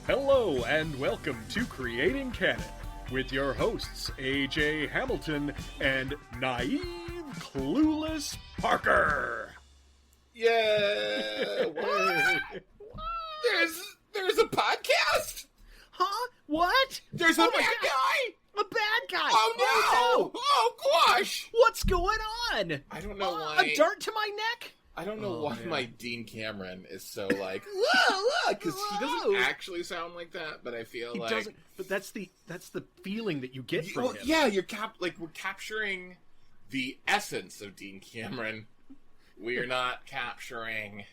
Hello and welcome to Creating Canon with your hosts AJ Hamilton and naive, clueless Parker. Yeah. What? There's a podcast? Huh? What? There's a bad guy? A bad guy! Oh no! Oh gosh! What's going on? I don't know why. A dart to my neck? I don't know why man. my Dean Cameron is so like, whoa, because he doesn't actually sound like that, but I feel He like doesn't. But that's the feeling that you get from him. Yeah, we're capturing the essence of Dean Cameron. We are not capturing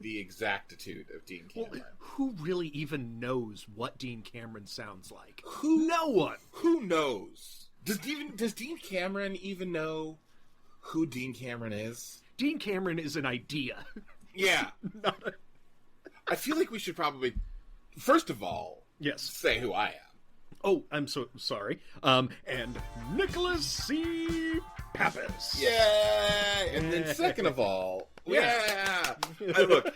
the exactitude of Dean Cameron. Well, who really even knows what Dean Cameron sounds like? No one. Who knows? Does Dean Cameron even know who Dean Cameron is? Dean Cameron is an idea. Yeah. I feel like we should probably, first of all, Yes. say who I am. Oh, I'm so sorry. And Nicholas C. Pappas. Yeah. And then second of all, yeah. Look,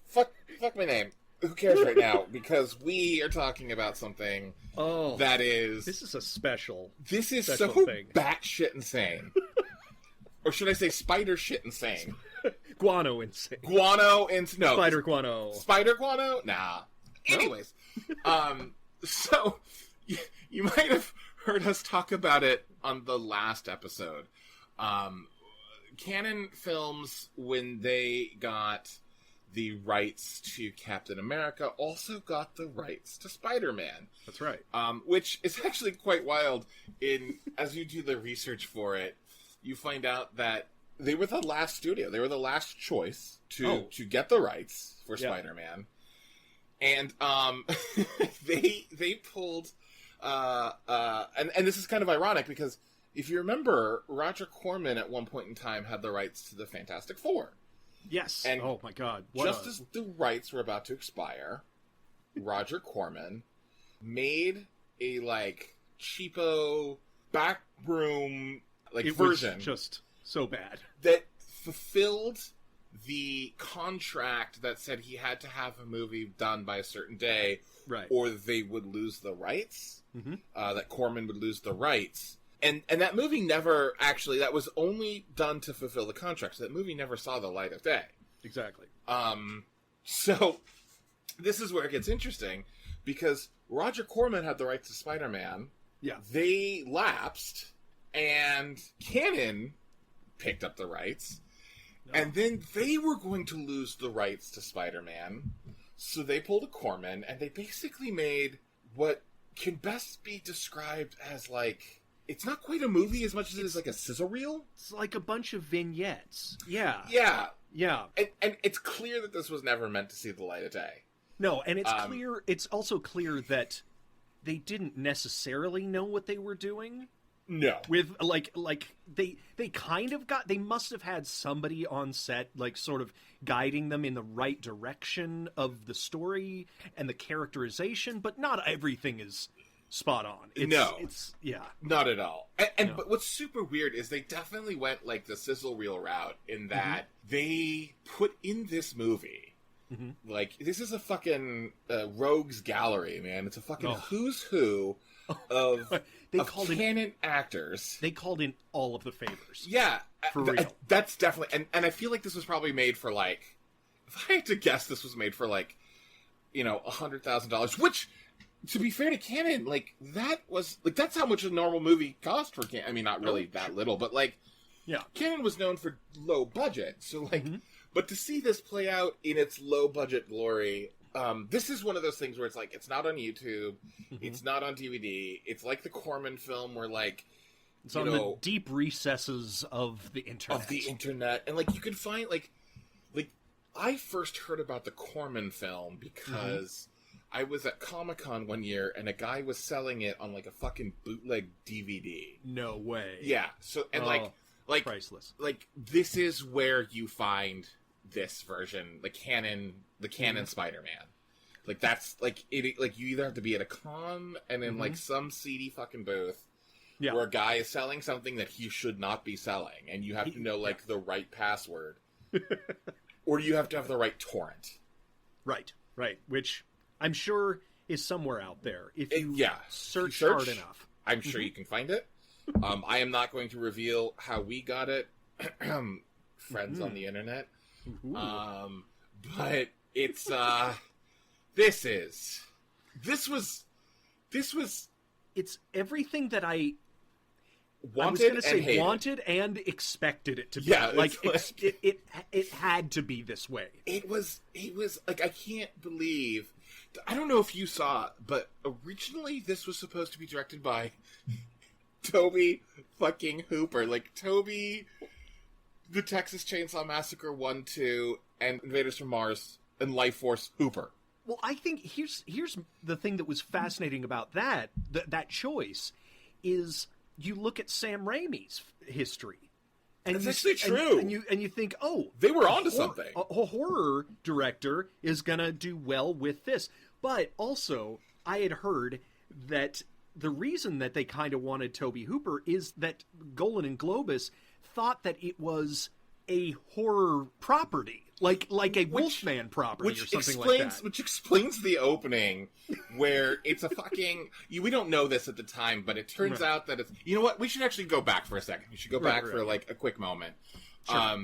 fuck my name. Who cares right now? Because we are talking about something that is... This is a special This is special so thing. batshit insane. Or should I say spider shit insane? Guano insane. No. Spider guano. Spider guano? Nah. Anyways. So, you might have heard us talk about it on the last episode. Canon Films, when they got the rights to Captain America, also got the rights to Spider-Man. That's right. Which is actually quite wild. As you do the research for it, you find out that they were the last studio. They were the last choice to get the rights for Spider-Man. And they pulled and this is kind of ironic because if you remember, Roger Corman at one point in time had the rights to the Fantastic Four. Yes. And oh my God. As the rights were about to expire, Roger Corman made a cheapo backroom version. Was just so bad. That fulfilled the contract that said he had to have a movie done by a certain day, right, or they would lose the rights. Mm-hmm. That Corman would lose the rights, and that movie never actually. That was only done to fulfill the contract. So that movie never saw the light of day. Exactly. So this is where it gets interesting because Roger Corman had the rights to Spider-Man. Yeah. They lapsed, and Canon picked up the rights. And then they were going to lose the rights to Spider-Man, so they pulled a Corman, and they basically made what can best be described as, it's not quite a movie as much as it is like a sizzle reel. It's like a bunch of vignettes. Yeah. Yeah. Yeah. And it's clear that this was never meant to see the light of day. No, and it's also clear that they didn't necessarily know what they were doing. No. With, they kind of they must have had somebody on set, sort of guiding them in the right direction of the story and the characterization, but not everything is spot on. Not at all. But what's super weird is they definitely went, the sizzle reel route in that they put in this movie, this is a fucking rogues gallery, man. It's a fucking who's who of Canon actors. They called in all of the favors. Yeah. For real. That's definitely... And I feel like this was probably made for, if I had to guess, this was made for, $100,000, which, to be fair to Canon, that was... that's how much a normal movie cost for Canon. I mean, not really that little, but, yeah. Canon was known for low budget. So, but to see this play out in its low-budget glory... this is one of those things where it's it's not on YouTube, it's not on DVD, it's like the Corman film where it's on the deep recesses of the internet. And you can find I first heard about the Corman film because I was at Comic-Con one year and a guy was selling it on a fucking bootleg DVD. No way. Yeah. So and priceless. This is where you find this version, the canon Spider-Man. That's it. You either have to be at a con and in some seedy fucking booth, where a guy is selling something that he should not be selling, and you have to know the right password, or you have to have the right torrent. Right. Which I'm sure is somewhere out there if you search hard enough. I'm sure you can find it. I am not going to reveal how we got it. Friends on the internet. But it's this was it's everything that I wanted, was going to say hated. Wanted and expected it to be. Yeah, like it had to be this way. It was like, I can't believe. I don't know if you saw, but originally this was supposed to be directed by Toby fucking Hooper. Like, Toby, the Texas Chainsaw Massacre 1, 2, and Invaders from Mars, and Life Force Hooper. Well, I think here's the thing that was fascinating about that choice is you look at Sam Raimi's history. And that's actually true. And you think, oh, they were onto something. A horror director is gonna do well with this. But also, I had heard that the reason that they kind of wanted Toby Hooper is that Golan and Globus thought that it was a horror property, like a Wolfman property or something like that. Which explains the opening, where it's a fucking... we don't know this at the time, but it turns out that it's... You know what? We should actually go back for a second. We should go back for, like, a quick moment. Sure.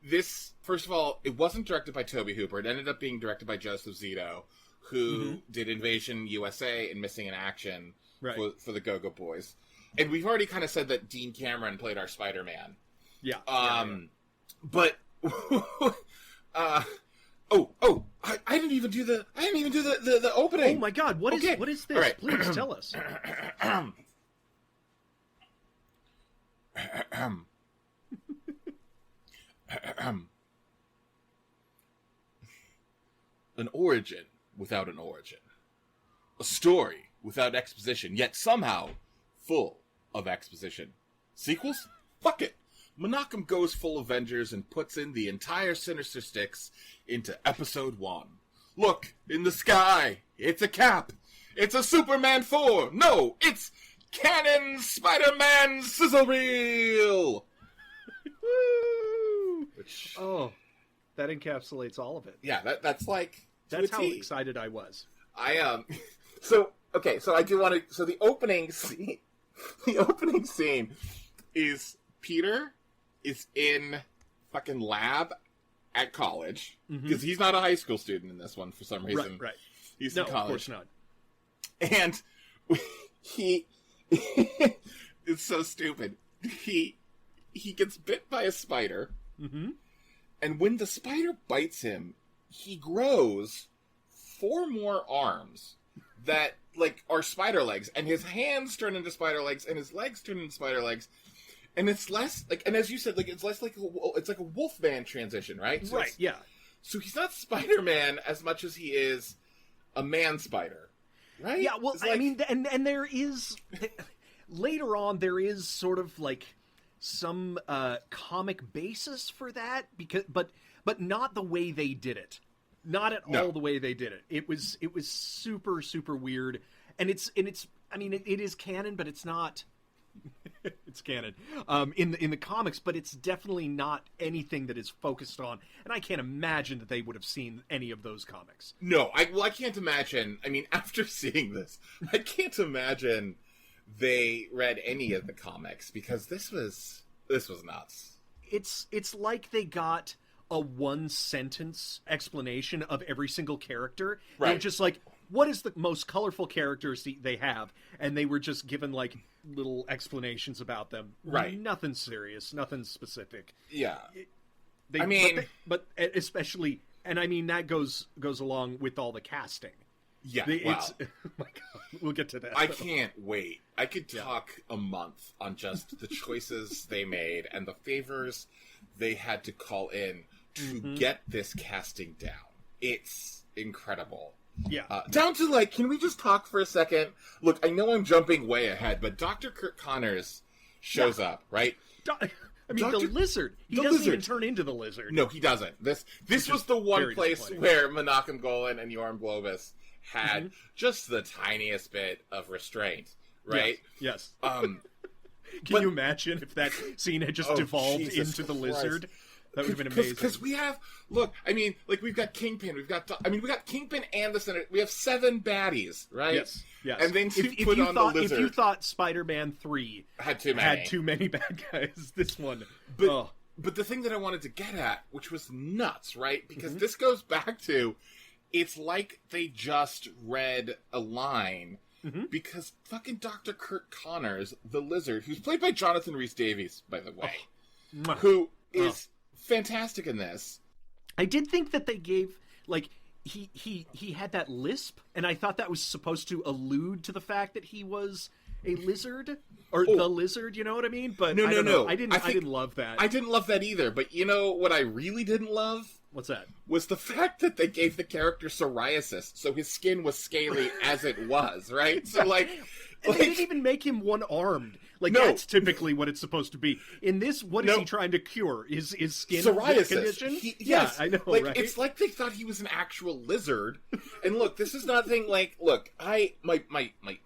This, first of all, it wasn't directed by Toby Hooper. It ended up being directed by Joseph Zito, who did Invasion USA and Missing in Action for the Go-Go Boys. And we've already kind of said that Dean Cameron played our Spider-Man. Yeah. But I didn't even do the opening. Oh my god, what is this? Right. Please tell us. An origin without an origin. A story without exposition, yet somehow full of exposition. Sequels? Fuck it. Menachem goes full Avengers and puts in the entire Sinister Six into Episode 1. Look, in the sky, it's a Cap. It's a Superman 4. No, it's Canon Spider-Man Sizzle Reel. Which, that encapsulates all of it. Yeah, that's like... That's how excited I was. So I do want to... So the opening scene is Peter is in fucking lab at college, because he's not a high school student in this one for some reason. Right. He's in college. Of course not. And he it's so stupid. He gets bit by a spider, and when the spider bites him, he grows 4 more arms that are spider legs, and his hands turn into spider legs, and his legs turn into spider legs. And it's less and as you said, it's less it's like a Wolfman transition, right? So right. Yeah. So he's not Spider-Man as much as he is a man spider, right? Yeah. Well, I mean, and there is later on there is sort of like some comic basis for that, but not the way they did it. Not at all the way they did it. It was super, super weird, and it's I mean it is canon, but it's not. It's canon in the comics, but it's definitely not anything that is focused on. And I can't imagine that they would have seen any of those comics. No, I can't imagine. I mean, after seeing this, I can't imagine they read any of the comics, because this was nuts. It's like they got a 1-sentence explanation of every single character. Right. They're just like, what is the most colorful characters they have? And they were just given like little explanations about them. Right. Nothing serious, nothing specific. Yeah. But especially, and I mean that goes along with all the casting. Yeah. Oh my God, we'll get to that. I can't wait. I could talk a month on just the choices they made and the favors they had to call in to get this casting down. It's incredible. Yeah. Down to, can we just talk for a second? Look, I know I'm jumping way ahead, but Dr. Kirk Connors shows up, right? The lizard. He doesn't even turn into the lizard. No, he doesn't. This was the one place where Menachem Golan and Yoram Globus had just the tiniest bit of restraint, right? Yes. Can you imagine if that scene had just devolved Jesus into the Christ. lizard? That would have been amazing. Because we have, look, I mean, like, we've got Kingpin, we got Kingpin and the Senator. We have 7 baddies, right? Yes. And then put on the Lizard. If you thought Spider-Man 3 had too many bad guys, this one... But the thing that I wanted to get at, which was nuts, right? Because this goes back to, it's like they just read a line, because fucking Dr. Kurt Connors, the Lizard, who's played by Jonathan Rhys-Davies, by the way, who is fantastic in this. I did think that they gave, like, he had that lisp, and I thought that was supposed to allude to the fact that he was a lizard, or the Lizard, you know what I mean? But no. I didn't love that. I didn't love that either, but you know what I really didn't love? What's that? Was the fact that they gave the character psoriasis, so his skin was scaly as it was, right? So, like... They didn't even make him one-armed. Like, that's typically what it's supposed to be. In this, what is he trying to cure? Is skin psoriasis condition? Yes, I know, like, right? It's like they thought he was an actual lizard. And look, this is nothing like... Look, my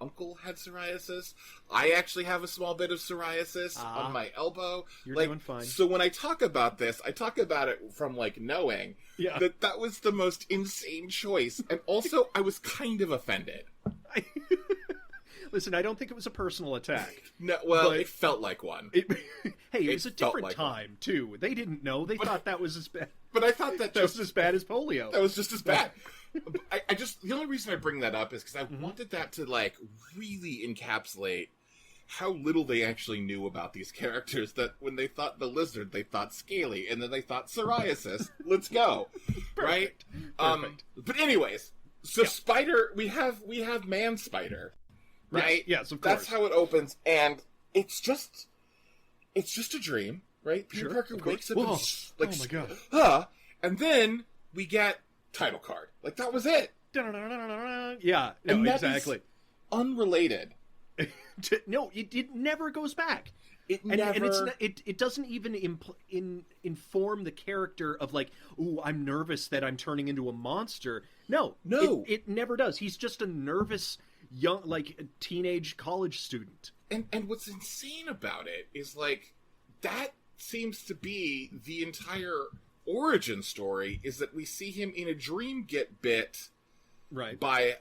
uncle had psoriasis. I actually have a small bit of psoriasis on my elbow. You're like, doing fine. So when I talk about this, I talk about it from, like, knowing that was the most insane choice. And also, I was kind of offended. Listen, I don't think it was a personal attack. No, well, it felt like one. It was a different time, too. They didn't know. They thought that was as bad. But I thought that was as bad as polio. That was just as bad. I just... The only reason I bring that up is because I wanted that to, like, really encapsulate how little they actually knew about these characters, that when they thought the Lizard, they thought scaly, and then they thought psoriasis. Let's go. Right? Perfect. But anyways, so Spider... We have Man Spider. Right? Yes, of course. That's how it opens, and it's just a dream, right? Peter Parker wakes up and like, oh my god. And then we get title card. Like, that was it. Yeah, no, and exactly. Unrelated. No, it never goes back. It doesn't even inform the character of, like, ooh, I'm nervous that I'm turning into a monster. No. It never does. He's just a nervous young, like, a teenage college student. And what's insane about it is, like, that seems to be the entire origin story, is that we see him in a dream get bit by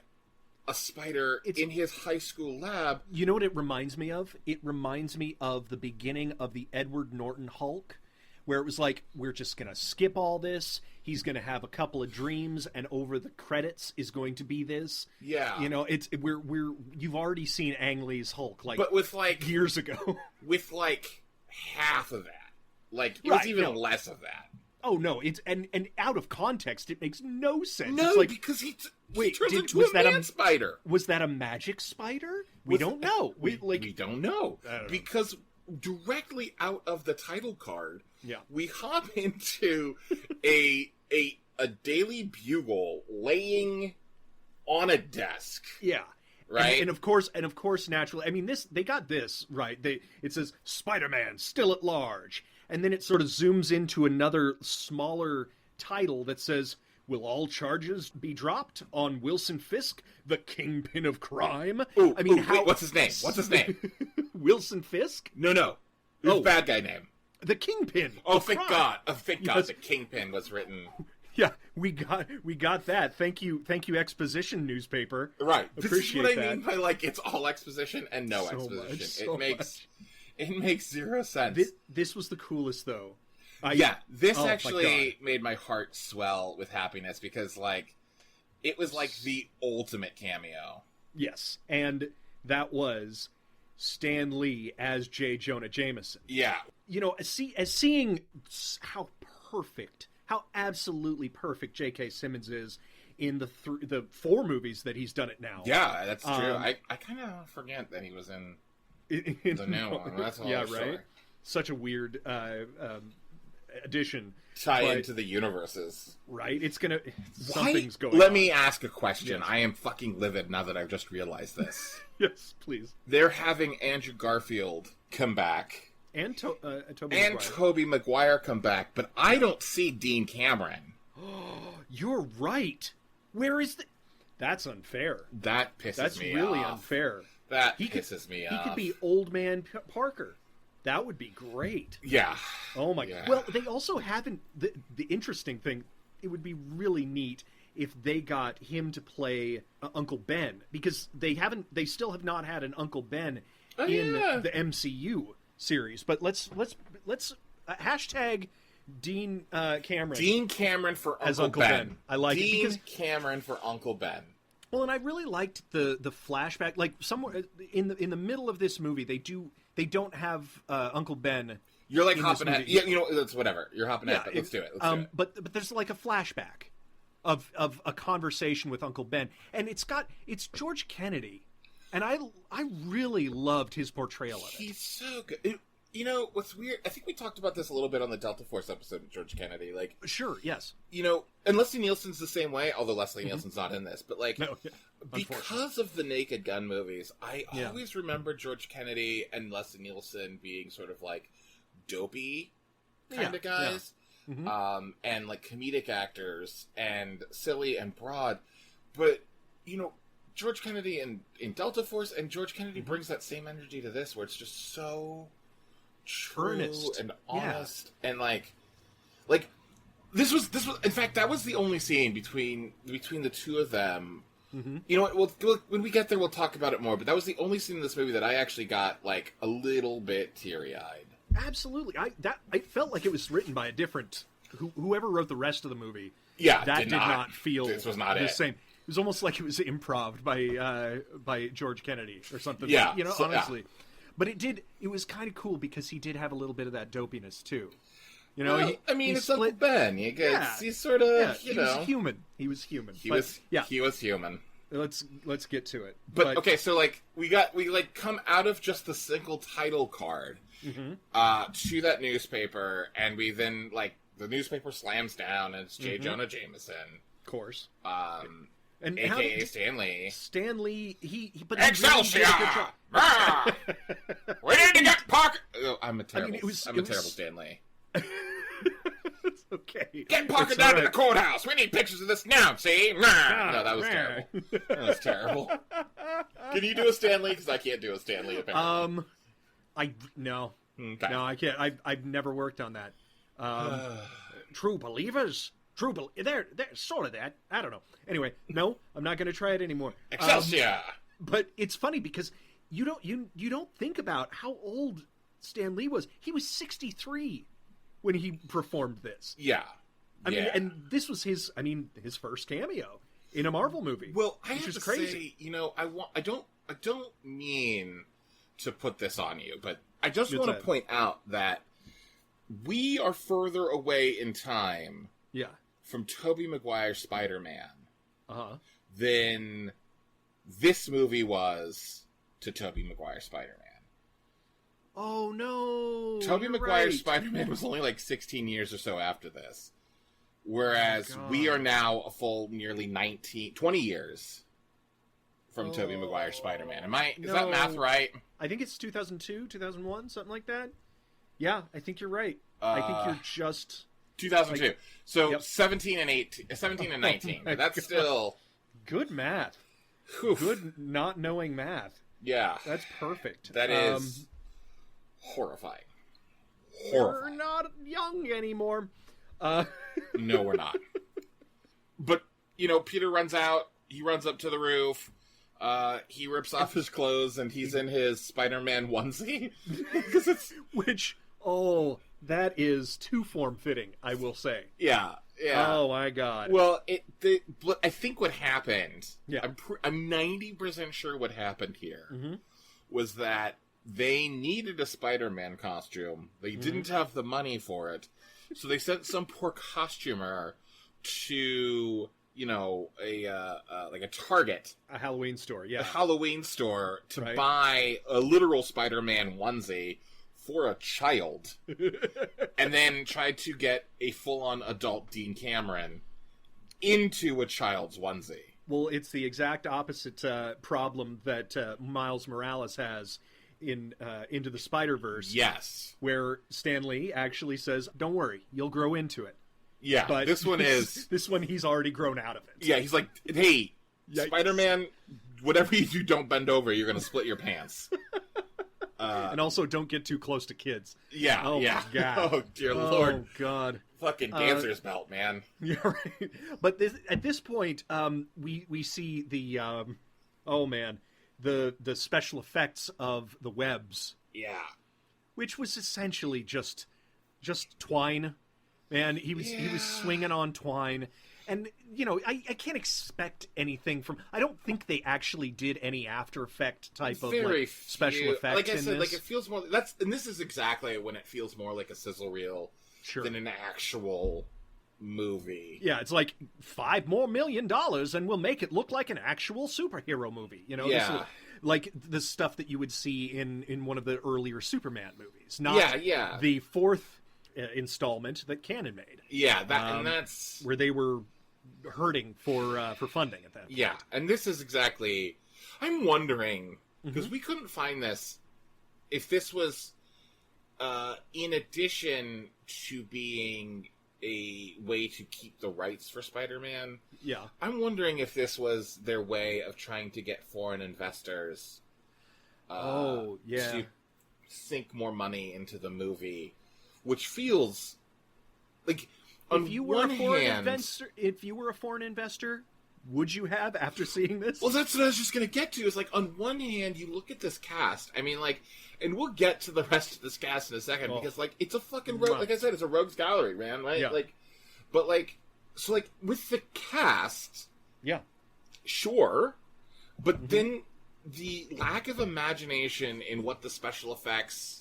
a spider in his high school lab. You know what it reminds me of? It reminds me of the beginning of the Edward Norton Hulk, where it was like, we're just going to skip all this. He's going to have a couple of dreams, and over the credits is going to be this. Yeah. You know, you've already seen Ang Lee's Hulk, like, but with, like, years ago. With, like, half of that. Like, it was even less of that. Oh, no, it's, and out of context, it makes no sense. No, it's like, because he turns into was a that man spider. Was that a magic spider? We don't know. We don't know. I don't know. Because directly out of the title card, we hop into a Daily Bugle laying on a desk. Yeah. Right? And of course, naturally, I mean, they got this, right? It says, Spider-Man, still at large. And then it sort of zooms into another smaller title that says, will all charges be dropped on Wilson Fisk, the kingpin of crime? Ooh, wait, what's his name? Wilson Fisk? No. Who's bad guy name? The kingpin. Oh, thank God. Oh, thank God the kingpin was written. Yeah, we got that. Thank you, exposition newspaper. Right. Appreciate this is what I mean by, like, it's all exposition and no exposition. It makes zero sense. This was the coolest, though. This actually made my heart swell with happiness, because, like, it was like the ultimate cameo. Yes, and that was Stan Lee as J. Jonah Jameson. Yeah. You know, seeing how absolutely perfect J.K. Simmons is in the 4 movies that he's done it now. Yeah, that's true. I kind of forget that he was in the new one. That's all. Yeah, right. Story. Such a weird addition. Tie into the universes. Right? Something's going on. Let me ask a question. Yes. I am fucking livid now that I've just realized this. Yes, please. They're having Andrew Garfield come back. And Tobey Maguire come back, but I don't see Dean Cameron. You're right. Where is That's unfair. That pisses me off. That's really unfair. That pisses me off. He could be Old Man Parker. That would be great. Yeah. Oh my. Yeah. Well, they also haven't. The interesting thing, it would be really neat if they got him to play Uncle Ben, because they still have not had an Uncle Ben in the MCU series. But let's hashtag Dean Cameron. Dean Cameron for as Uncle Ben. I like Dean it because Cameron for Uncle Ben. Well, and I really liked the flashback. Like somewhere in the middle of this movie, they don't have Uncle Ben. You're like hopping ahead. Yeah, you know, it's whatever. You're hopping ahead. But let's do it. Let's do it. But there's like a flashback of a conversation with Uncle Ben, and it's George Kennedy, and I really loved his portrayal of it. He's so good. You know what's weird? I think we talked about this a little bit on the Delta Force episode of George Kennedy. Like, sure, yes. You know, and Leslie Nielsen's the same way. Although Leslie Nielsen's not in this, but like, No, because of the Naked Gun movies, I always remember George Kennedy and Leslie Nielsen being sort of like dopey kind of guys, and like comedic actors and silly and broad. But you know, George Kennedy in Delta Force, and George Kennedy brings that same energy to this, where it's just so true earnest and honest, and like this was in fact that was the only scene between the two of them. You know what? We'll when we get there, we'll talk about it more. But that was the only scene in this movie that I actually got like a little bit teary-eyed. Absolutely, I felt like it was written by a different whoever wrote the rest of the movie. Yeah, that did not feel this was not the same. It was almost like it was improv by George Kennedy or something. Yeah, you know, honestly. But it was kind of cool because he did have a little bit of that dopiness too. You know, well, it's Uncle Ben. He's sort of, he was human. He was human. He was human. Let's get to it. But okay, so like we come out of just the single title card to that newspaper, and we then like the newspaper slams down, and it's J. Jonah Jameson, of course, and AKA Stan Lee. Stan Lee, but Excelsior! We need to get Parker. Oh, I'm a terrible Stan Lee. It's okay. Get Parker down to the courthouse. We need pictures of this now. See? No, that was terrible. That was terrible. Can you do a Stan Lee? Because I can't do a Stan Lee. Apparently. No, okay. No, I can't. I've never worked on that. True believers. They're sort of that. I don't know. Anyway, no, I'm not going to try it anymore. Excelsior. But it's funny because you don't think about how old Stan Lee was. He was 63 when he performed this. Yeah. I mean, and this was his first cameo in a Marvel movie. Well, I have to crazy. say, you know, I don't mean to put this on you, but I just want to point out that we are further away in time from Tobey Maguire's Spider-Man than this movie was to Tobey Maguire's Spider-Man. Oh, no. Tobey Maguire's Spider-Man was only like 16 years or so after this. Whereas we are now a full nearly 20 years from Tobey Maguire's Spider-Man. Is that math right? I think it's 2002, 2001, something like that. Yeah, I think you're right. I think you're just 2002. Like, so 17 and 19. That's still good math. Oof. Good not knowing math. Yeah. That's perfect. That is horrifying. We're not young anymore. No, we're not. But, you know, Peter runs out. He runs up to the roof. He rips off his clothes, and he's in his Spider-Man onesie. That is too form-fitting, I will say. Yeah. Oh, my God. Well, I think what happened, I'm 90% sure what happened here, was that they needed a Spider-Man costume. They didn't have the money for it. So they sent some poor costumer to, you know, a Target. A Halloween store, yeah. A Halloween store to buy a literal Spider-Man onesie for a child. And then tried to get a full-on adult Dean Cameron into a child's onesie. Well, it's the exact opposite problem that Miles Morales has in Into the Spider-Verse. Yes. Where Stan Lee actually says, don't worry, you'll grow into it. Yeah, but this one he's already grown out of it. Yeah, he's like, hey, Yikes. Spider-Man, whatever you do, don't bend over, you're going to split your pants. And also, don't get too close to kids. Yeah, oh yeah. My God. Oh, dear Lord. Oh, God. Fucking dancer's belt, man. Yeah, right. But at this point, we see the, the special effects of the webs. Yeah. Which was essentially just twine. Man, he was swinging on twine. And, I can't expect anything from... I don't think they actually did any After Effect type of special effects like I in said, this. It feels more... And this is exactly when it feels more like a sizzle reel than an actual movie. Yeah, it's like $5 million more and we'll make it look like an actual superhero movie. Yeah. This is like the stuff that you would see in one of the earlier Superman movies. Not the fourth installment that Cannon made. Yeah, and that's... where they were hurting for funding at that point. Yeah, and this is exactly... I'm wondering, because we couldn't find this, if this was in addition to being a way to keep the rights for Spider-Man. Yeah. I'm wondering if this was their way of trying to get foreign investors to sink more money into the movie, which feels like... If you were a foreign investor, would you have after seeing this? Well, that's what I was just going to get to. Is like, on one hand, you look at this cast. I mean, like, and we'll get to the rest of this cast in a second because, like, it's a fucking like I said, it's a rogues gallery, man. Right? Yeah. Like, but like, so like with the cast, sure, but then the lack of imagination in what the special effects.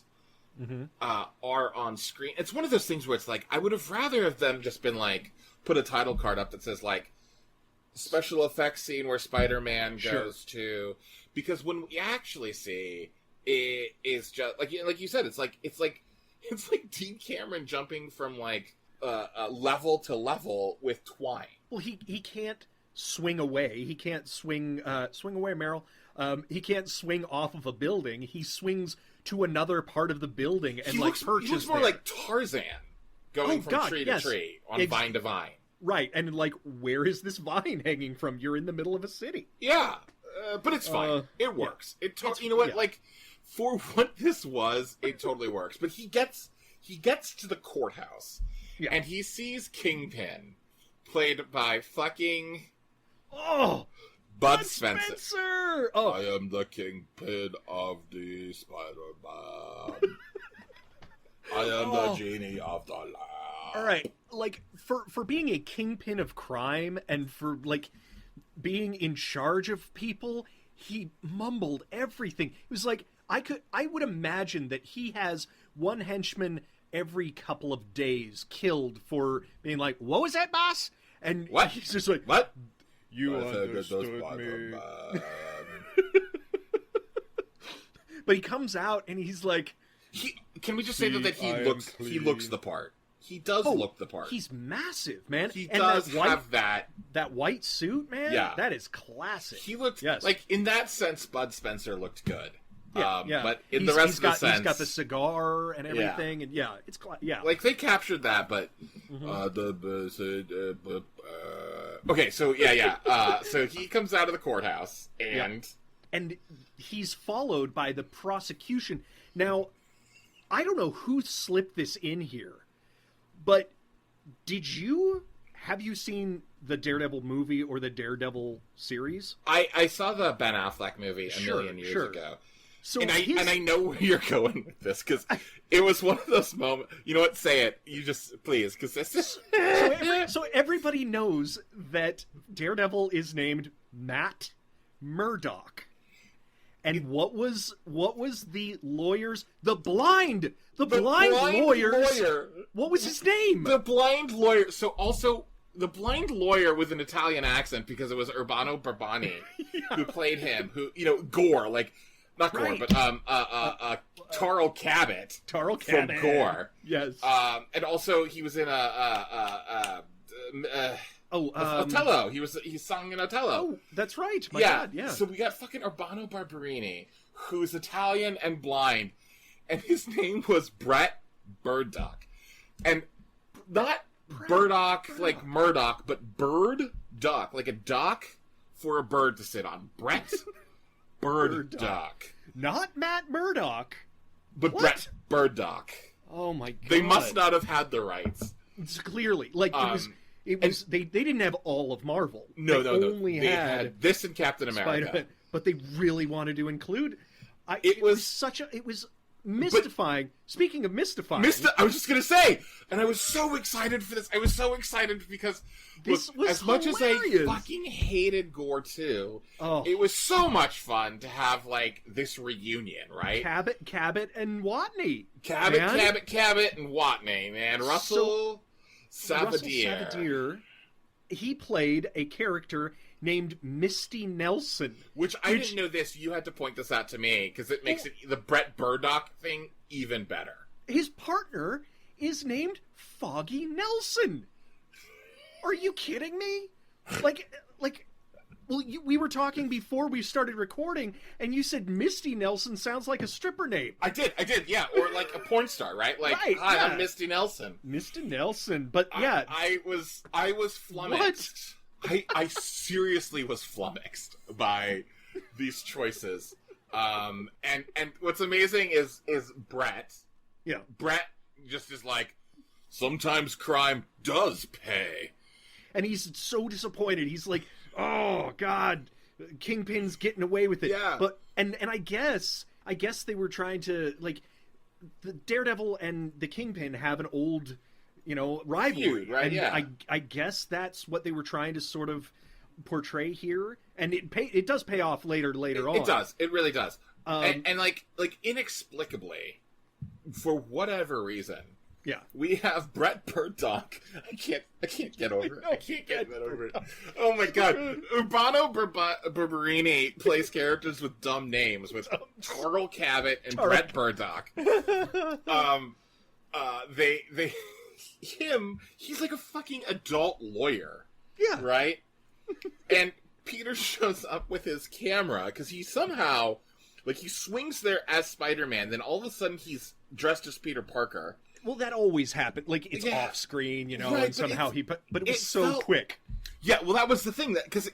Are on screen. It's one of those things where it's like, I would have rather have them just been like, put a title card up that says like, special effects scene where Spider-Man goes to, because when we actually see it is just like you said, it's like Dean Cameron jumping from like level to level with twine. Well, he can't swing away. He can't swing away, Meryl. He can't swing off of a building. He swings to another part of the building and perches. He looks more like Tarzan going from tree to tree on vine to vine. Right, and like, where is this vine hanging from? You're in the middle of a city. Yeah, but it's fine. It works. You know what? Like, for what this was, it totally works. But he gets to the courthouse, and he sees Kingpin, played by fucking Bud Spencer. Oh. I am the Kingpin of the Spider-Man. I am the genie of the lamp. All right, like for being a kingpin of crime and for like being in charge of people, he mumbled everything. It was like I would imagine that he has one henchman every couple of days killed for being like, "What was that, boss?" And what? He's just like, "What? You understood me." But he comes out and he's like, can we just say that he looks the part? He does look the part. He's massive, man. He does have that white suit, man. Yeah, that is classic. He looked like, in that sense, Bud Spencer looked good. Yeah. But in the rest of the sense, he's got the cigar and everything, and it's like they captured that. But okay, so so he comes out of the courthouse and he's followed by the prosecution. Now, I don't know who slipped this in here, but have you seen the Daredevil movie or the Daredevil series? I saw the Ben Affleck movie a million years ago. So and I know where you're going with this, because it was one of those moments. You know what? Say it. You just please, because this is. So everybody knows that Daredevil is named Matt Murdock, and what was the lawyer's the blind lawyer? What was his name? The blind lawyer. So also the blind lawyer with an Italian accent, because it was Urbano Barbani who played him. Who Gore like. Not Gore, but Tarl Cabot. Tarl Cabot from Gore. Yes. And also he was in Othello. He sung in Othello. Oh, that's right. My God, yeah. So we got fucking Urbano Barberini, who's Italian and blind, and his name was Brett Burdock, and not Burdock like Murdoch, but Bird Duck, like a dock for a bird to sit on. Brett. Burdock. Not Matt Murdock. But What? Brett Burdock. Oh my god! They must not have had the rights. It's clearly, like it was. They didn't have all of Marvel. No. Only They had this and Captain America. Spider-Man, but they really wanted to include. It was mystifying. Speaking of mystifying, I was just gonna say, and I was so excited for this. I was so excited because this was as much hilarious. as I fucking hated Gore 2, it was so much fun to have like this reunion, right? Cabot, and Watney. Cabot, and Watney, man. Russell Savadier. He played a character named Misty Nelson. Which I didn't know this. You had to point this out to me, because it makes the Brett Burdock thing even better. His partner is named Foggy Nelson. Are you kidding me? Well, we were talking before we started recording, and you said Misty Nelson sounds like a stripper name. I did, yeah. Or like a porn star, right? Like, right, hi, yeah. I'm Misty Nelson. Misty Nelson, but yeah. I was flummoxed. I seriously was flummoxed by these choices. And what's amazing is Brett. Yeah. Brett just is like, sometimes crime does pay. And he's so disappointed. He's like, oh God, Kingpin's getting away with it. Yeah. But and I guess they were trying to, like, the Daredevil and the Kingpin have an old, rivalry, feud, right? And yeah. I guess that's what they were trying to sort of portray here, and it does pay off later on. It does. It really does. And like inexplicably, for whatever reason, yeah, we have Brett Burdock. I can't get over it. I can't get over it. Oh my god. Urbano Barberini plays characters with dumb names, with Carl Cabot and Brett Burdock. He's like a fucking adult lawyer. Yeah. Right? And Peter shows up with his camera, because he somehow, like, he swings there as Spider-Man, then all of a sudden he's dressed as Peter Parker. Well, that always happened. Like, it's off screen, right, and somehow but it was so quick. Yeah, well, that was the thing, because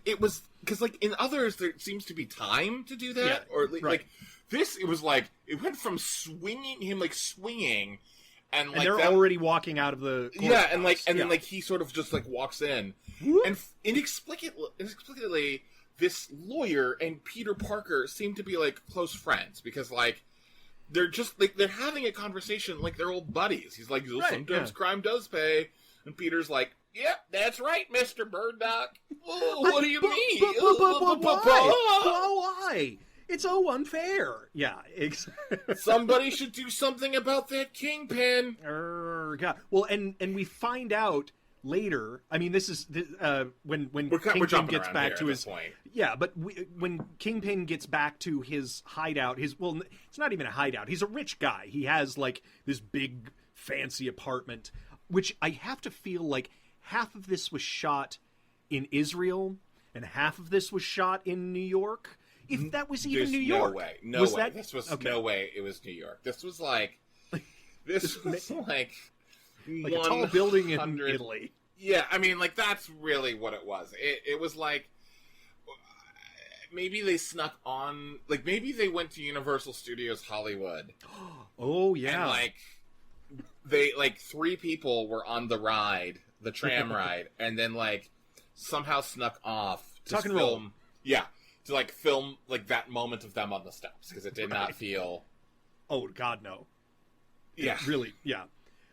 like in others there seems to be time to do that, yeah, or right. like this, it was like it went from swinging, and like they're already walking out of the courthouse. And then then like he sort of just like walks in, Whoop. and inexplicably this lawyer and Peter Parker seem to be like close friends, because like they're just like they're having a conversation like they're old buddies. He's like, sometimes crime does pay, and Peter's like, yep, that's right, Mr. Burdock. Oh, what do you mean? Why? It's so unfair. Yeah. Somebody should do something about that Kingpin. God. Well, and we find out later. I mean, this is when Kingpin gets back to his point. Yeah, but when Kingpin gets back to his hideout, it's not even a hideout. He's a rich guy. He has like this big fancy apartment, which I have to feel like half of this was shot in Israel and half of this was shot in New York. If that was even New York. No way. This was no way it was New York. This was like like a tall building in Italy. Yeah, I mean, like, that's really what it was. It was like, maybe they snuck on, like, maybe they went to Universal Studios Hollywood. Oh, yeah. And, like, like, 3 people were on the ride, the tram ride, and then, like, somehow snuck off to Tuck and roll. Yeah, to, like, film, like, that moment of them on the steps, because it did not feel... Oh, God, no. Yeah. Really, yeah.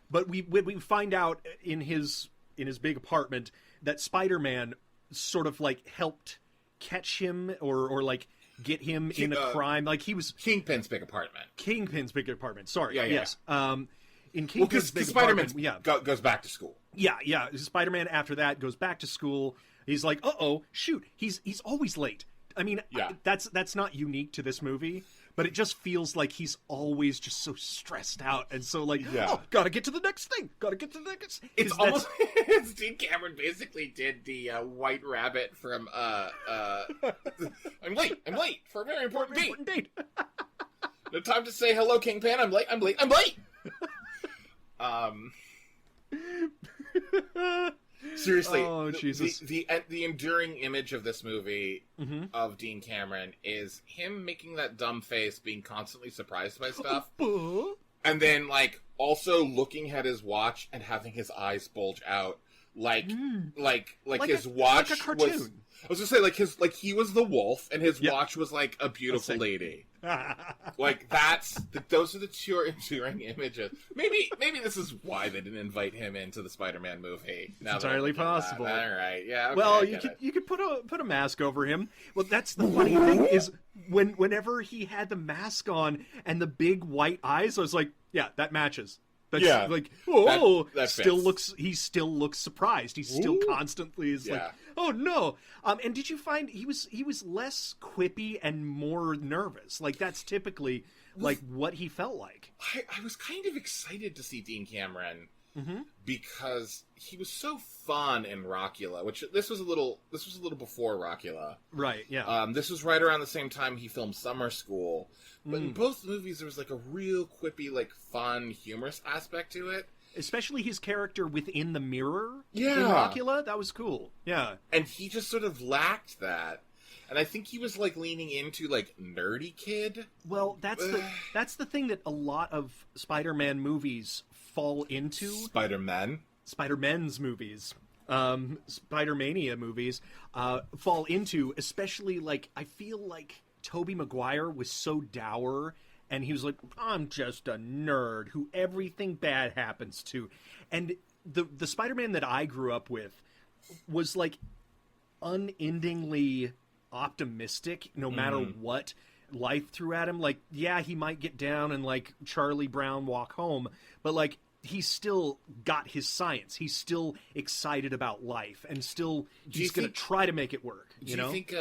But we find out in his big apartment that Spider-Man sort of like helped catch him or like get him in a crime. Like he was Kingpin's big apartment. Sorry. Yeah. Yes. In Kingpin's big Spider-Man apartment, goes back to school. Yeah. Spider-Man after that goes back to school. He's like, shoot, he's always late. I mean, that's not unique to this movie. But it just feels like he's always just so stressed out and so like, gotta get to the next thing. It's almost it's Dean Cameron basically did the White Rabbit from I'm late for a very important date. No time to say hello, Kingpin. I'm late. Seriously, Oh, Jesus. the enduring image of this movie Mm-hmm. of Dean Cameron is him making that dumb face, being constantly surprised by stuff, and then like also looking at his watch and having his eyes bulge out, like his watch like a cartoon. was. I was gonna say like he was the wolf and his watch was like a beautiful lady. Like those are the two enduring images. Maybe this is why they didn't invite him into the Spider-Man movie. It's entirely possible. All right, yeah. Okay, well, you could put a mask over him. Well, that's the funny thing is whenever he had the mask on and the big white eyes, I was like, yeah, that matches. That's like, that he still looks surprised. He still constantly is like, oh no. And did you find he was less quippy and more nervous? Like that's typically like what he felt like. I was kind of excited to see Dean Cameron because he was so fun in Rockula, which this was a little before Rockula. Right, yeah. This was right around the same time he filmed Summer School. But in both movies, there was like a real quippy, like fun, humorous aspect to it. Especially his character within the mirror in Yeah. Rockula. That was cool. Yeah. And he just sort of lacked that. And I think he was like leaning into like nerdy kid. Well, that's the thing that a lot of Spider-Man movies fall into. Spider-Man's movies. Spider-Mania movies fall into, especially like I feel like Tobey Maguire was so dour and he was like, I'm just a nerd who everything bad happens to. And the Spider-Man that I grew up with was like unendingly optimistic no matter what life threw at him. Like, yeah, he might get down and like Charlie Brown walk home, but like he's still got his science. He's still excited about life and still he's going to try to make it work. Do you think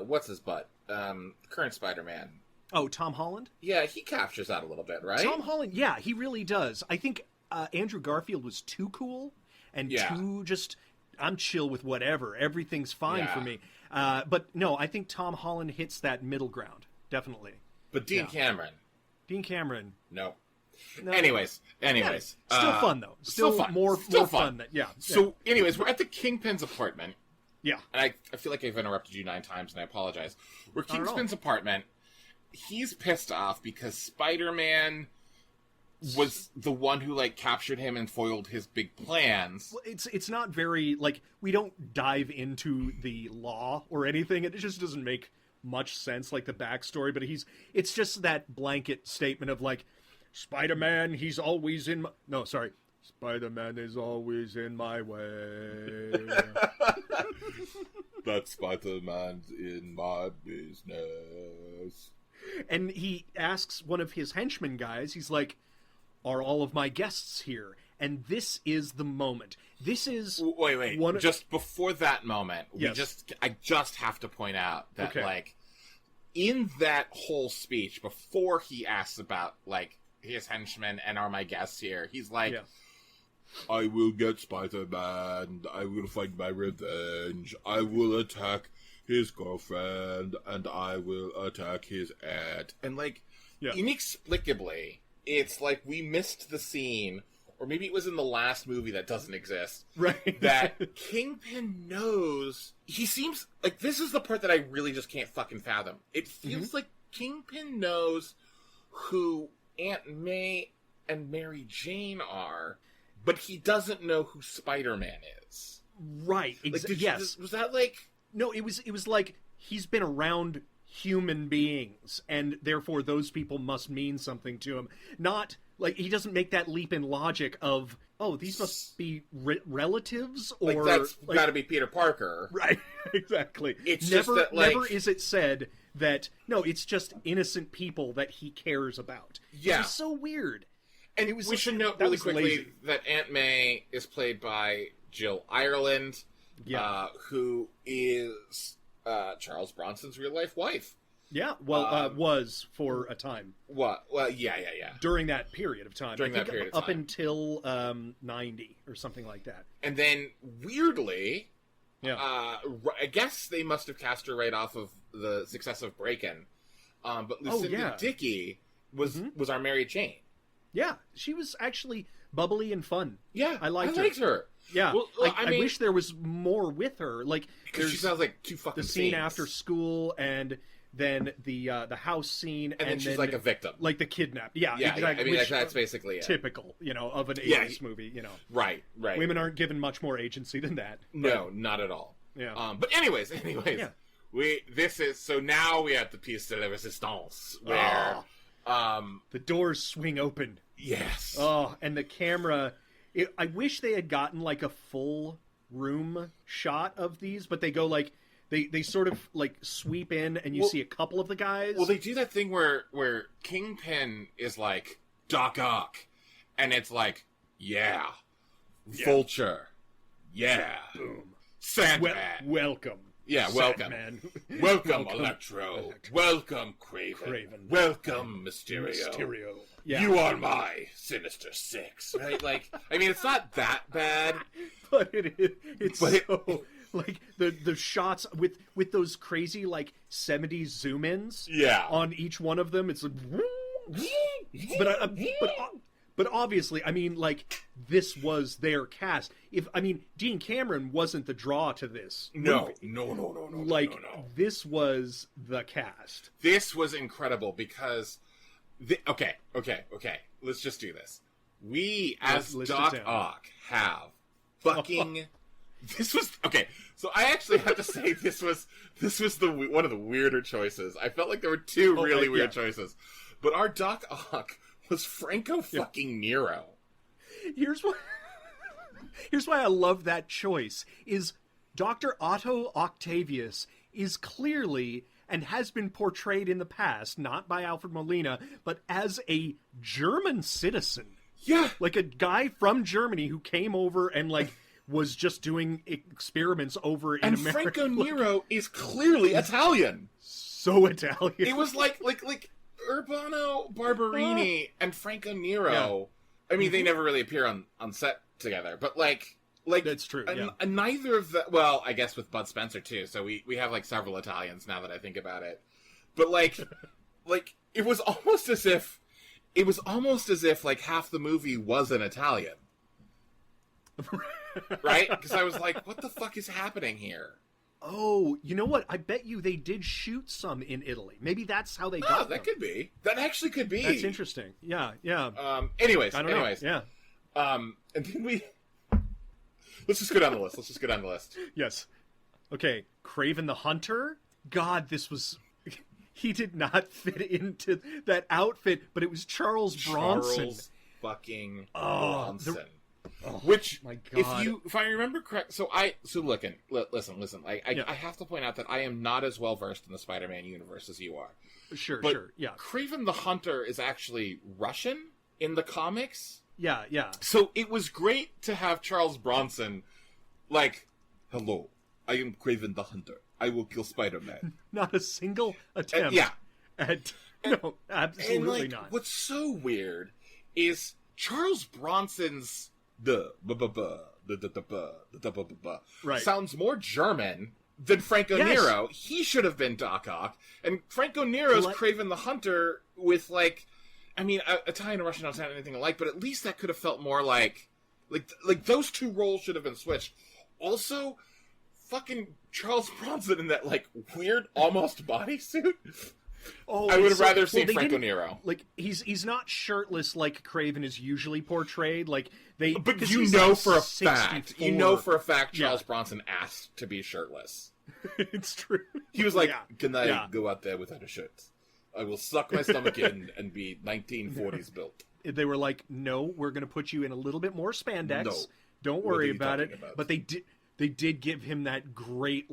what's his butt? Current Spider-Man. Oh, Tom Holland? Yeah, he captures that a little bit, right? Tom Holland, yeah, he really does. I think Andrew Garfield was too cool and too just, I'm chill with whatever. Everything's fine for me. But no, I think Tom Holland hits that middle ground, definitely. But Dean Cameron. No. No. Anyways. Yeah, still fun, though. Still fun. More fun. So, anyways, we're at the Kingpin's apartment. Yeah. And I feel like I've interrupted you 9 times, and I apologize. We're Kingpin's apartment. He's pissed off because Spider-Man was the one who, like, captured him and foiled his big plans. Well, it's not very, like, we don't dive into the law or anything. It just doesn't make much sense, like, the backstory. But it's just that blanket statement of, like, Spider-Man, he's always in my... No, sorry. Spider-Man is always in my way. That Spider-Man's in my business. And he asks one of his henchmen guys, he's like, are all of my guests here? And this is the moment. This is... Wait. Just before that moment, I just have to point out that, like, in that whole speech, before he asks about, like, his henchmen and are my guests here, he's like, I will get Spider-Man, I will find my revenge, I will attack his girlfriend, and I will attack his aunt. And, like, inexplicably, it's like we missed the scene, or maybe it was in the last movie that doesn't exist, right? That Kingpin knows, he seems, like, this is the part that I really just can't fucking fathom. It feels like Kingpin knows who Aunt May and Mary Jane are, but he doesn't know who Spider-Man is. Right. Like, yes. Was that like... No, it was like he's been around human beings, and therefore those people must mean something to him. Not, like, he doesn't make that leap in logic of, oh, these must be relatives, or... Like, that's gotta be Peter Parker. Right, exactly. It's never, just that, like... Never is it said that, no, it's just innocent people that he cares about. Yeah. It's so weird. And it was, we should note really quickly that Aunt May is played by Jill Ireland, who is Charles Bronson's real-life wife. Yeah, well, was for a time. What? Well, yeah. During that period of time. Up time. Until 90 or something like that. And then, weirdly, I guess they must have cast her right off of the success of Breakin'. But Lucinda Dickey was our Mary Jane. Yeah, she was actually bubbly and fun. Yeah, I liked her. Yeah. Well, I wish there was more with her. Like, because she sounds like too fucking the scene scenes. after school, and then the house scene, and then she's like a victim, like the kidnap. Yeah, yeah. exactly. I mean, that's basically it. Typical, of an 80s movie. Right. Women aren't given much more agency than that. No, not at all. Yeah. But anyways, yeah. So now we have the piece de la resistance where the doors swing open. Yes. Oh, and the camera. I wish they had gotten like a full room shot of these, but they go like they sort of like sweep in, and you see a couple of the guys. Well, they do that thing where Kingpin is like Doc Ock, and it's like Vulture, boom, Sandman, welcome. Yeah, welcome. Welcome, Electro. Welcome, Craven. Welcome, Mysterio. Yeah. You are my Sinister Six, right? Like, I mean, it's not that bad, but it's like the shots with those crazy like 70s zoom ins. Yeah. On each one of them, it's like, but obviously, I mean, like, this was their cast. Dean Cameron wasn't the draw to this movie. No. Like, this was the cast. This was incredible because, okay. Let's just do this. We, as Doc Ock, have fucking. This was okay. So I actually have to say this was one of the weirder choices. I felt like there were two really weird choices, but our Doc Ock was Franco fucking Nero. Here's why I love that choice. Is Dr. Otto Octavius is clearly and has been portrayed in the past, not by Alfred Molina, but as a German citizen. Yeah. Like a guy from Germany who came over and like was just doing experiments over in America. And Franco Nero is clearly Italian. So Italian. It was like Urbano Barberini and Franco Nero. Yeah. I mean, they never really appear on set together, but like that's true. Neither of the. Well, I guess with Bud Spencer too. So we have like several Italians now that I think about it. But like it was almost as if like half the movie was an Italian, right? Because I was like, what the fuck is happening here? Oh, you know what? I bet you they did shoot some in Italy. Maybe that's how they got them. That could be. That actually could be. That's interesting. Yeah. Anyways. I don't know. Yeah. And then let's just go down the list. Yes. Okay. Craven the Hunter. God, he did not fit into that outfit, but it was Charles Bronson. Charles fucking Bronson. Which, my God. If I remember correct, listen. I have to point out that I am not as well versed in the Spider-Man universe as you are. Sure, yeah. Craven the Hunter is actually Russian in the comics. Yeah. So it was great to have Charles Bronson, like, hello, I am Craven the Hunter. I will kill Spider-Man. Not a single attempt. No, absolutely not. What's so weird is Charles Bronson's sounds more German than Franco Nero. He should have been Doc Ock, and Franco Nero's Craven the Hunter with Italian and Russian don't sound anything alike, but at least that could have felt more like those two roles should have been switched. Also, fucking Charles Bronson in that weird almost bodysuit. Oh, I would have rather seen Franco Nero. He's not shirtless like Craven is usually portrayed. But you know for a fact Charles Bronson asked to be shirtless. It's true. He was like, "Can I go out there without a shirt? I will suck my stomach in and be 1940s built." They were like, "No, we're going to put you in a little bit more spandex. No. Don't worry about it." But they did give him that great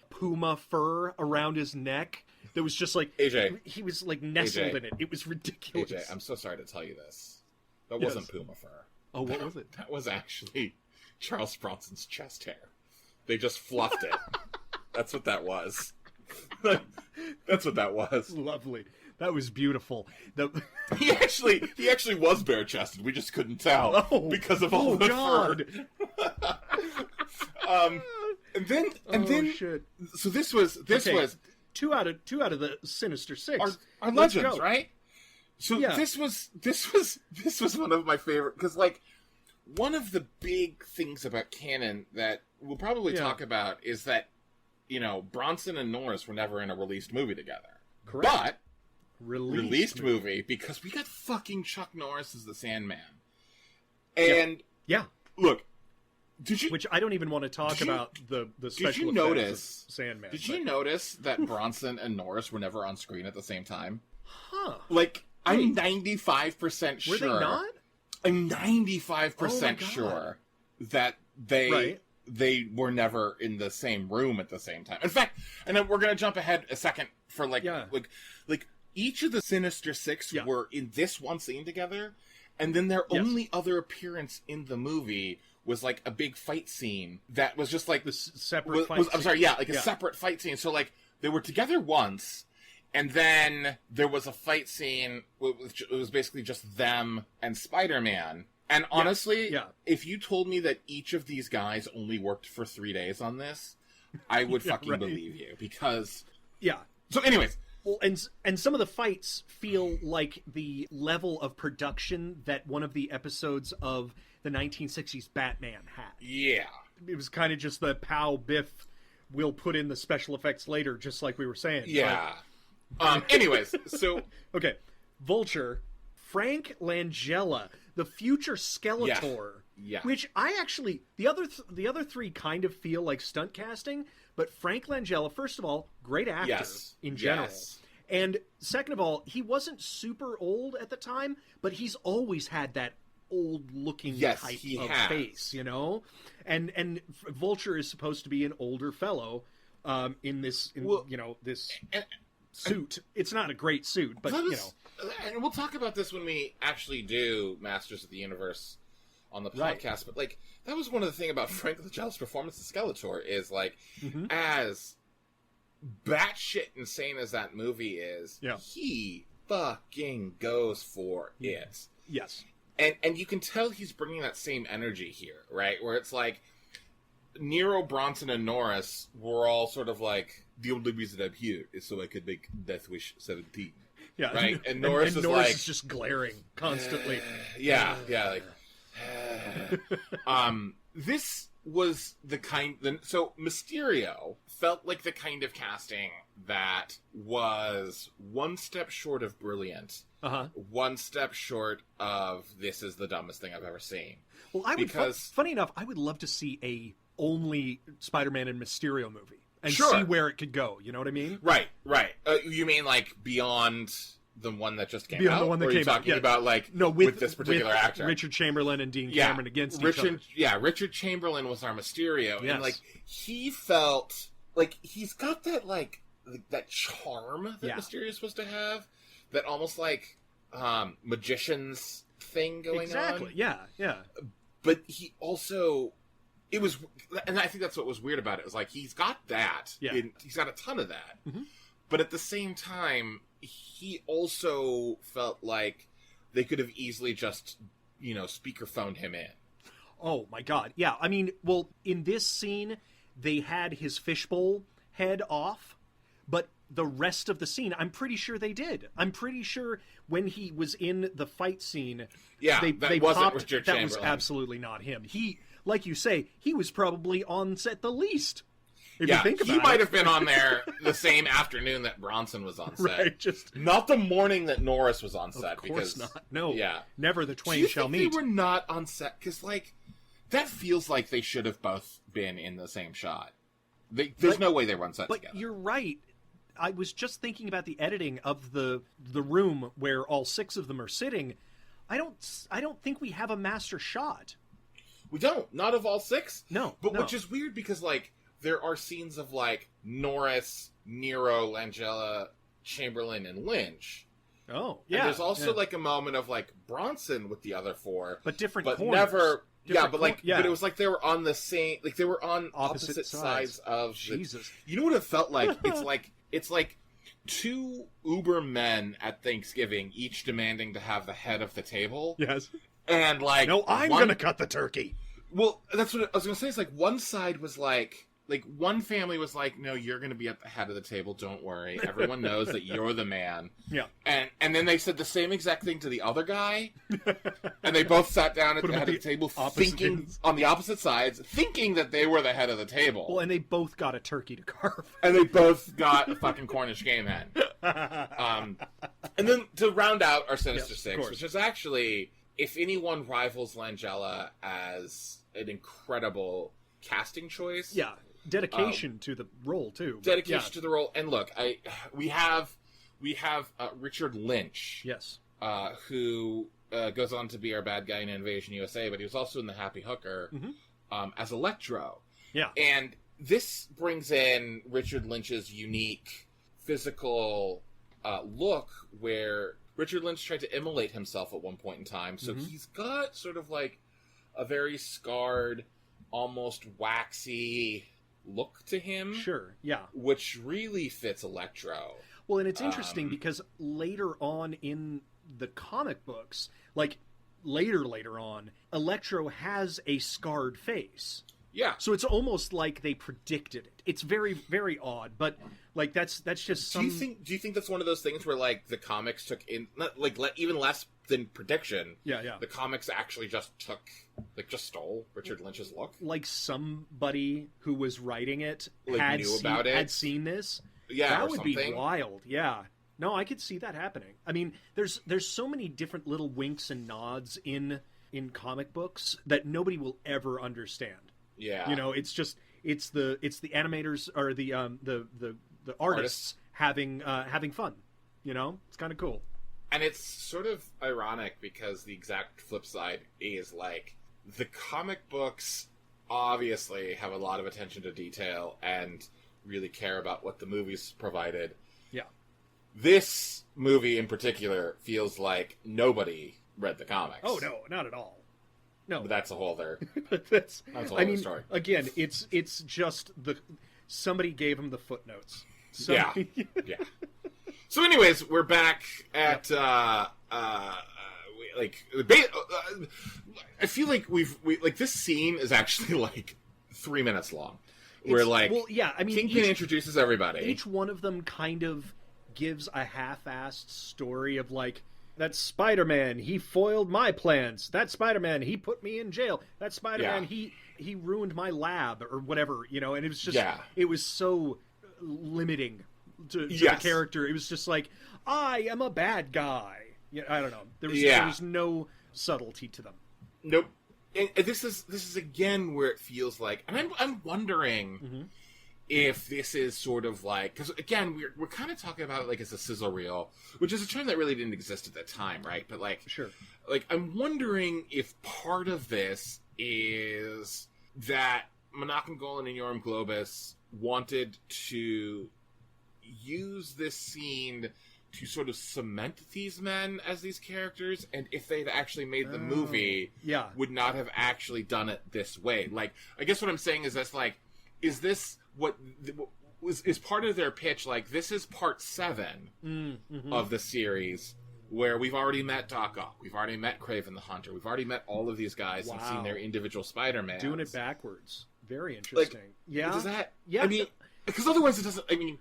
puma fur around his neck. That was just AJ. He was nestled in it. It was ridiculous. AJ, I'm so sorry to tell you this. That wasn't puma fur. Oh, what was it? That was actually Charles Bronson's chest hair. They just fluffed it. That's what that was. That's what that was. Lovely. That was beautiful. He actually was bare chested. We just couldn't tell because of all the fur. And then shit. So this was two out of the Sinister Six are legends, right? So this was one of my favorite because one of the big things about canon that we'll probably talk about is that, Bronson and Norris were never in a released movie together. Correct. But released movie because we got fucking Chuck Norris as the Sandman. And look, which I don't even want to talk about the special effects of Sandman. Did you notice that Bronson and Norris were never on screen at the same time? Huh. Like, I'm 95% sure. Were they not? I'm 95% sure that they were never in the same room at the same time. In fact, and then we're going to jump ahead a second for like each of the Sinister Six were in this one scene together, and then their only other appearance in the movie was like a big fight scene that was just like the separate fight scene. I'm sorry, a separate fight scene. So like they were together once, and then there was a fight scene. It was basically just them and Spider-Man. And honestly, if you told me that each of these guys only worked for 3 days on this, I would fucking believe you. Because So, anyways. Well, and some of the fights feel like the level of production that one of the episodes of the 1960s Batman had. Yeah. It was kind of just the pow, biff, we'll put in the special effects later, just like we were saying. Yeah. Anyways, so... Okay. Vulture, Frank Langella, the future Skeletor, which I actually... The other three kind of feel like stunt casting, but Frank Langella, first of all, great actor in general. Yes. And second of all, he wasn't super old at the time, but he's always had that old-looking type of face, And Vulture is supposed to be an older fellow in this suit. It's not a great suit, but, And we'll talk about this when we actually do Masters of the Universe on the podcast, but, like, that was one of the things about Frank Langella's performance as Skeletor is, like, as batshit insane as that movie is, he fucking goes for it. Yes. And you can tell he's bringing that same energy here, right? Where it's like, Nero, Bronson, and Norris were all sort of like, the only reason I'm here is so I could make Death Wish 17. Yeah. Right? And Norris is Norris like... is just glaring constantly. This was the kind... So, Mysterio felt like the kind of casting that was one step short of brilliant. One step short of this is the dumbest thing I've ever seen. Well, funny enough, I would love to see a only Spider-Man and Mysterio movie and see where it could go. You know what I mean? Right. You mean like beyond the one that just came out? Beyond the one that came out. Talking about like with this particular actor, Richard Chamberlain and Dean Cameron against each other. Yeah, Richard Chamberlain was our Mysterio, and like he felt like he's got that like that charm that Mysterio is supposed to have. That almost like magician's thing going on. Exactly. Yeah. But he also, it was, and I think that's what was weird about it. It was like he's got that. Yeah. He's got a ton of that. But at the same time, he also felt like they could have easily just, speakerphoned him in. Oh my God. Yeah. I mean, well, in this scene, they had his fishbowl head off, but the rest of the scene, I'm pretty sure they did. I'm pretty sure when he was in the fight scene, that wasn't Richard Chamberlain. That was absolutely not him. He, like you say, he was probably on set the least. If you think about he might have been on there the same afternoon that Bronson was on set. Right, just not the morning that Norris was on set. Of course because, not. No. Never the twain shall meet. They were not on set because, like, that feels like they should have both been in the same shot. There's no way they were on set together. But you're right. I was just thinking about the editing of the room where all six of them are sitting. I don't think we have a master shot. We don't. Not of all six. No. But which is weird because like there are scenes of like Norris, Nero, Langella, Chamberlain, and Lynch. Oh, yeah. And there's also like a moment of like Bronson with the other four, but different. But corners. Never. But it was like they were on the same. Like they were on opposite sides of. Jesus. You know what it felt like? It's like two uber men at Thanksgiving, each demanding to have the head of the table. Yes. And like, no, I'm gonna cut the turkey. Well, that's what I was gonna say. It's like one side was like like one family was like, no, you're going to be at the head of the table. Don't worry. Everyone knows that you're the man. Yeah. And then they said the same exact thing to the other guy. And they both sat down at the head of the table thinking on the opposite sides, thinking that they were the head of the table. Well, and they both got a turkey to carve. And they both got a fucking Cornish game hen. And then to round out our Sinister Six, which is actually, if anyone rivals Langella as an incredible casting choice. Yeah. Dedication to the role, too. Dedication to the role. And look, we have Richard Lynch. Yes. Who goes on to be our bad guy in Invasion USA, but he was also in The Happy Hooker as Electro. Yeah. And this brings in Richard Lynch's unique physical look, where Richard Lynch tried to immolate himself at one point in time. So he's got sort of like a very scarred, almost waxy look to him. Sure, yeah. Which really fits Electro. Well, and it's interesting because later on in the comic books, like later on, Electro has a scarred face. Yeah. So it's almost like they predicted it. It's very, very odd, but like that's just some... Do you think that's one of those things where like the comics took in even less than prediction? Yeah. The comics actually just stole Richard Lynch's look. Like somebody who was writing it had seen this. Yeah, that would be wild. Yeah. No, I could see that happening. I mean, there's so many different little winks and nods in comic books that nobody will ever understand. Yeah. You know, it's the animators or the artists having fun. You know, it's kind of cool. And it's sort of ironic because the exact flip side is like the comic books obviously have a lot of attention to detail and really care about what the movies provided. Yeah. This movie in particular feels like nobody read the comics. Oh no, not at all. No, but that's a whole other. that's a whole other story. Again, it's just somebody gave him the footnotes. Yeah. So, anyways, we're back at I feel like this scene is actually like 3 minutes long. Kingpin introduces everybody. Each one of them kind of gives a half-assed story of like, that Spider-Man, he foiled my plans. That Spider-Man, he put me in jail. That Spider-Man, he ruined my lab or whatever, you know. And it was just, it was so limiting to the character. It was just like, I am a bad guy. Yeah, I don't know. There was no subtlety to them. Nope. And this is again where it feels like, and I'm wondering if this is sort of like, because again we're kind of talking about it like it's a sizzle reel, which is a term that really didn't exist at the time, right? But like, sure, like I'm wondering if part of this is that Menachem Golan and Yoram Globus wanted to use this scene to sort of cement these men as these characters, and if they'd actually made the movie, would not have actually done it this way. Like, I guess what I'm saying is that's like, is this what is part of their pitch? Like, this is part 7 of the series, where we've already met Doc Ock, we've already met Craven the Hunter, we've already met all of these guys and seen their individual Spider-Man. Doing it backwards. Very interesting. Like, does that? Yeah. I mean, because otherwise it doesn't. I mean.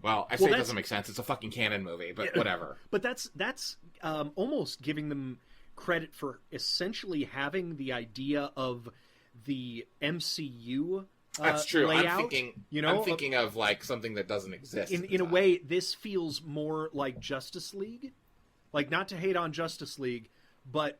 Well, it doesn't make sense. It's a fucking canon movie, but whatever. But that's almost giving them credit for essentially having the idea of the MCU. That's true. Layout, I'm thinking of like something that doesn't exist. In a way, this feels more like Justice League. Like, not to hate on Justice League, but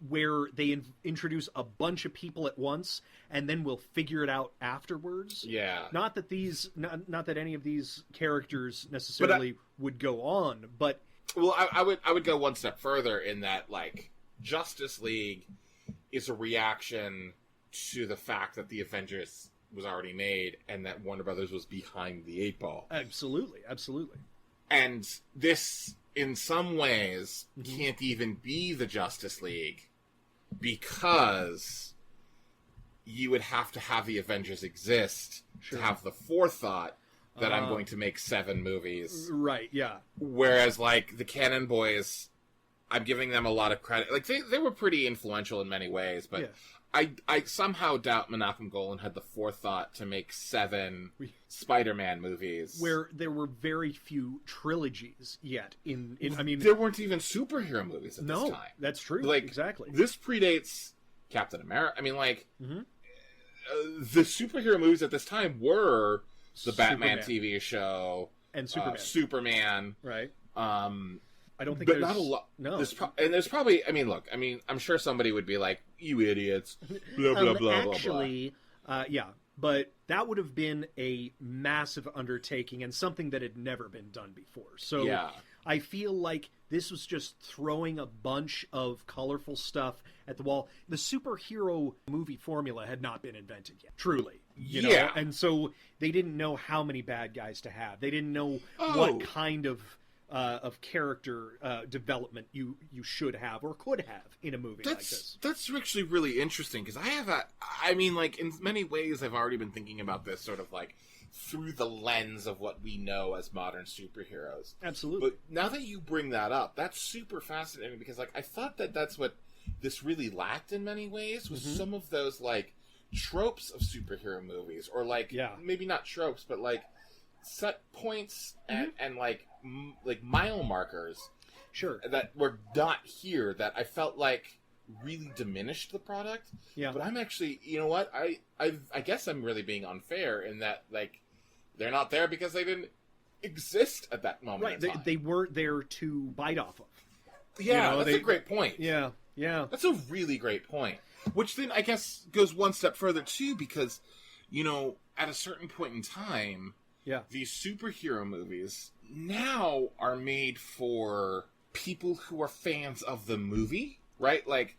where they introduce a bunch of people at once and then we'll figure it out afterwards. Yeah. Not that any of these characters necessarily would go on, but well, I would go one step further in that, like, Justice League is a reaction to the fact that the Avengers was already made and that Warner Brothers was behind the 8 ball. Absolutely. And this, in some ways, can't even be the Justice League because you would have to have the Avengers exist to have the forethought that I'm going to make 7 movies. Right, yeah. Whereas, like, the Cannon Boys, I'm giving them a lot of credit. Like, they were pretty influential in many ways, but I somehow doubt Menachem Golan had the forethought to make 7 Spider-Man movies. Where there were very few trilogies yet. I mean, there weren't even superhero movies at this time. No, that's true. Like, exactly. This predates Captain America. I mean, like, Mm-hmm. The superhero movies at this time were the Batman Superman. TV show And Superman. Superman. Right. I don't think But there's... not a lot. No. There's probably... I mean, look. I mean, I'm sure somebody would be like, you idiots. Blah, blah, blah, actually, yeah. But that would have been a massive undertaking and something that had never been done before. So Yeah. I feel like this was just throwing a bunch of colorful stuff at the wall. The superhero movie formula had not been invented yet, truly. You know? Yeah. And so they didn't know how many bad guys to have. They didn't know Oh. what kind of character development you should have or could have in a movie like this. That's actually really interesting, because I mean, like, in many ways, I've already been thinking about this sort of, like, through the lens of what we know as modern superheroes. Absolutely. But now that you bring that up, that's super fascinating, because, like, I thought that that's what this really lacked in many ways, was some of those, like, tropes of superhero movies, or, like, maybe not tropes, but, like, set points and like mile markers, that were not here, that I felt like really diminished the product. Yeah. But I'm actually, you know what? I guess I'm really being unfair in that, like, they're not there because they didn't exist at that moment. Right. In time. They weren't there to bite off of. Yeah, that's a great point. Yeah. Yeah. That's a really great point. Which then I guess goes one step further too, because, you know, at a certain point in time, these superhero movies now are made for people who are fans of the movie, right? Like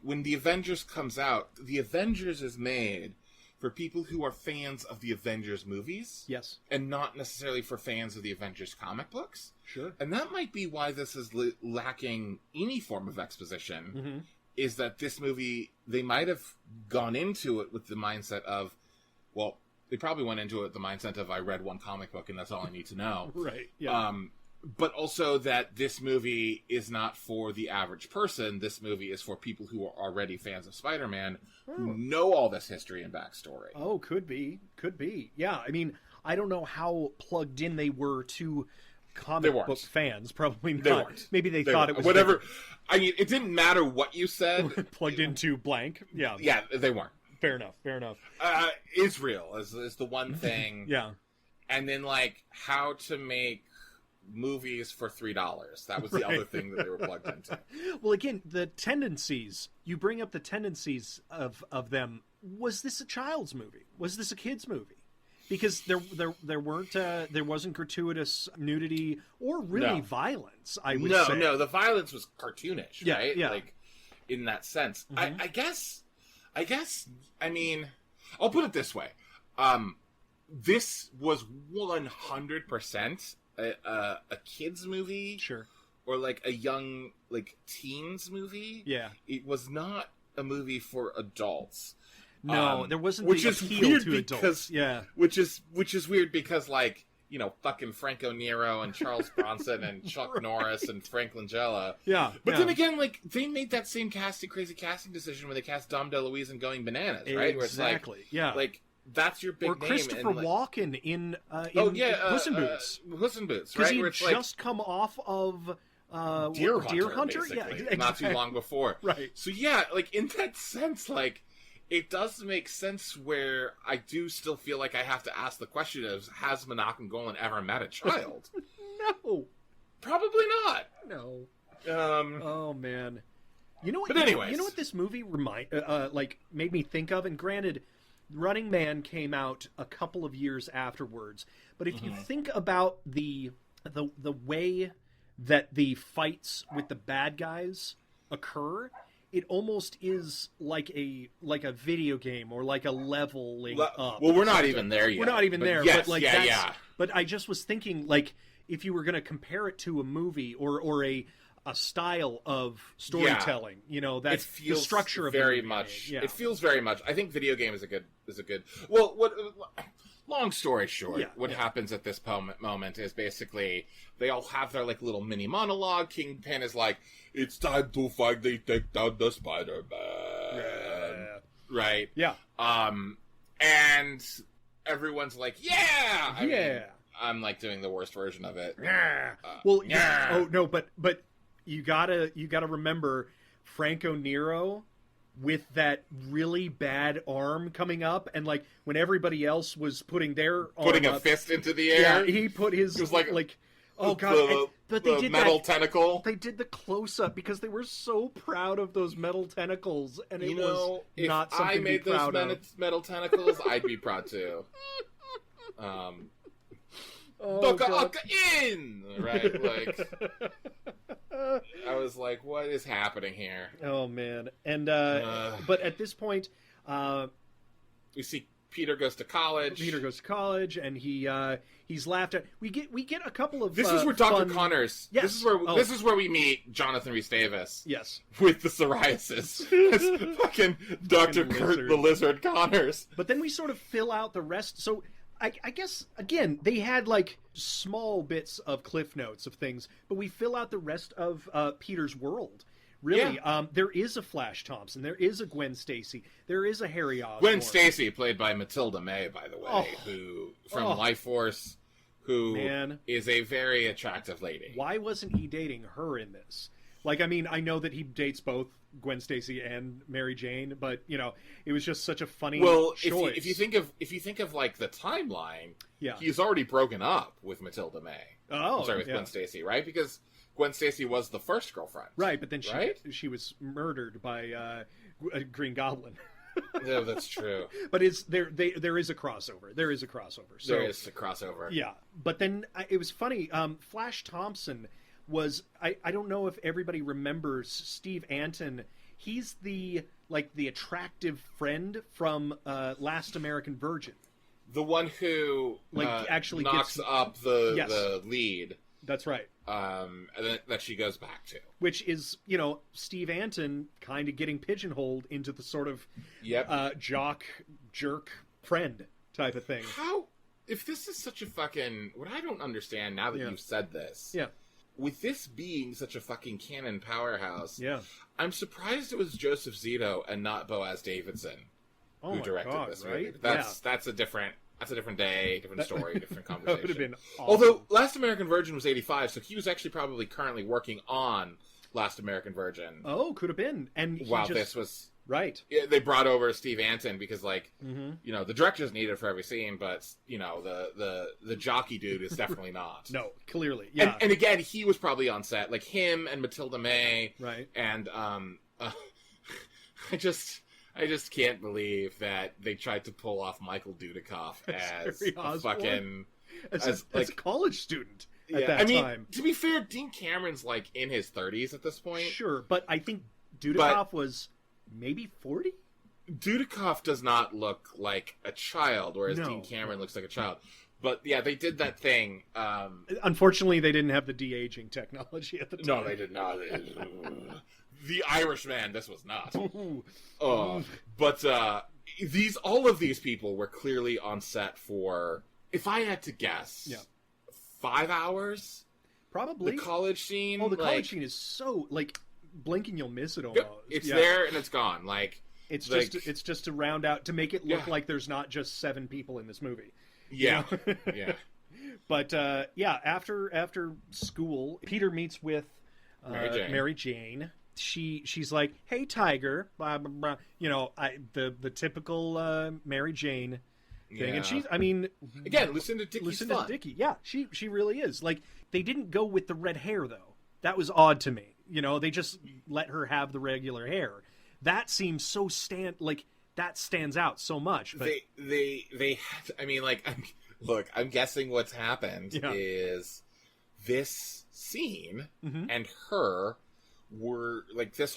when the Avengers comes out, the Avengers is made for people who are fans of the Avengers movies. Yes. And not necessarily for fans of the Avengers comic books. Sure. And that might be why this is lacking any form of exposition, is that this movie, they might have gone into it with the mindset of, well, they probably went into it with the mindset of, I read one comic book and that's all I need to know. Right. Yeah. But also that this movie is not for the average person. This movie is for people who are already fans of Spider-Man, who know all this history and backstory. Oh, could be. Could be. Yeah. I mean, I don't know how plugged in they were to comic book fans. Probably not. They weren't. Maybe they thought it was whatever. different. I mean, it didn't matter what you said. Plugged into blank. Yeah. Yeah, they weren't. Fair enough. Fair enough. Israel is the one thing. Yeah. And then, like, how to make movies for $3. That was the other thing that they were plugged into. Well, again, the tendencies, you bring up the tendencies of them. Was this a child's movie? Was this a kid's movie? Because there wasn't gratuitous nudity or really violence, I would say. No, the violence was cartoonish, right? Yeah. Like, in that sense. I guess, I mean, I'll put it this way. This was 100% a kid's movie. Sure. Or, like, a young, like, teens movie. Yeah. It was not a movie for adults. No, there wasn't which the is appeal weird to because, adults. Yeah. Which is weird because, like, you know, fucking Franco Nero and Charles Bronson and Chuck Norris and Frank Langella. Yeah. But then again, like, they made that same crazy casting decision when they cast Dom DeLuise in Going Bananas, right? Where it's exactly. Yeah. Like, that's your big or name. Christopher and, like, Walken in Puss in Boots. Puss in Boots, Because right? he'd Where it's just come off of Deer Hunter? Yeah, basically, not too long before. Right. So, yeah, like, in that sense, like, it does make sense where I do still feel like I have to ask the question of, has Menachem Golan ever met a child? No. Probably not. No. Oh, man. You know what? But anyways. You know what this movie made me think of? And granted, Running Man came out a couple of years afterwards. But if you think about the way that the fights with the bad guys occur, it almost is like a video game or like a leveling up. Well, we're not even there yet. We're not even there. Yes, but like yeah. But I just was thinking, like, if you were going to compare it to a movie or a style of storytelling, you know, that's the structure of very the much. Yeah. It feels very much. I think video game is a good. Well, what? Long story short, what happens at this moment is basically they all have their like little mini monologue. Kingpin is like, "It's time to finally take down the Spider-Man." right? Yeah. And everyone's like, yeah! I Yeah. mean, I'm like doing the worst version of it. Yeah. Oh no, but you gotta remember Franco Nero with that really bad arm coming up, and like when everybody else was putting their arm a up, fist into the air. Yeah, he put his. It was like oh god! But they did metal that, tentacle. They did the close up because they were so proud of those metal tentacles, and it was if not something I made to be proud those of. metal tentacles, I'd be proud too. God. In right, like I was like, what is happening here? Oh man, and but at this point, we see Peter goes to college. And he's laughed at. We get a couple of. This is where Dr. Connors. Yes. This is where we meet Jonathan Rhys Davis. Yes. With the psoriasis. It's fucking Dr. Kurt the Lizard Connors. But then we sort of fill out the rest. So I guess again they had like small bits of cliff notes of things, but we fill out the rest of Peter's world. Really, there is a Flash Thompson, there is a Gwen Stacy, there is a Harry Osborn. Gwen Stacy, played by Matilda May, by the way, who from Life Force, who is a very attractive lady. Why wasn't he dating her in this? Like, I mean, I know that he dates both Gwen Stacy and Mary Jane, but you know, it was just such a funny choice. If you think of like the timeline, yeah, he's already broken up with Matilda May. Oh, I'm sorry, with Gwen Stacy, right? Because Gwen Stacy was the first girlfriend, right? But then she was murdered by Green Goblin. No, that's true. But there is a crossover. There is a crossover. So, there is a crossover. Yeah, but then it was funny. Flash Thompson was I don't know if everybody remembers Steve Anton. He's the attractive friend from Last American Virgin. The one who actually knocks up the lead. That's right. And that she goes back to. Which is, you know, Steve Anton kind of getting pigeonholed into the sort of jock, jerk friend type of thing. How? If this is such a fucking... What I don't understand now that you've said this... Yeah. With this being such a fucking canon powerhouse... Yeah. I'm surprised it was Joseph Zito and not Boaz Davidson who directed this movie. That's a different... That's a different day, different story, different conversation. That would have been awesome. Although Last American Virgin was 85, so he was actually probably currently working on Last American Virgin. Oh, could have been. And this was... Right. They brought over Steve Anton because, like, you know, the director's needed for every scene, but, you know, the jockey dude is definitely not. No, clearly, yeah. And again, he was probably on set. Like, him and Matilda May. Right. And, I just can't believe that they tried to pull off Michael Dudikoff as a fucking... As a college student at that time. To be fair, Dean Cameron's, like, in his 30s at this point. Sure, but I think Dudikoff was maybe 40? Dudikoff does not look like a child, whereas Dean Cameron looks like a child. But, yeah, they did that thing. Unfortunately, they didn't have the de-aging technology at the time. No, they did not. The Irishman, this was not. But all of these people were clearly on set for, if I had to guess, 5 hours? Probably. The college scene? Oh, the college scene is so, like, blink and you'll miss it almost. It's there and it's gone. Like, it's just to round out, to make it look like there's not just 7 people in this movie. Yeah. Yeah. But, after school, Peter meets with Mary Jane. She's like, "Hey, Tiger," blah blah blah. You know, the typical Mary Jane thing, and she's, I mean, again, Lucinda Dickey. Yeah, she really is. Like, they didn't go with the red hair though. That was odd to me. You know, they just let her have the regular hair. That seems so that stands out so much. But they I mean, like, I'm guessing what's happened is this scene and her were like this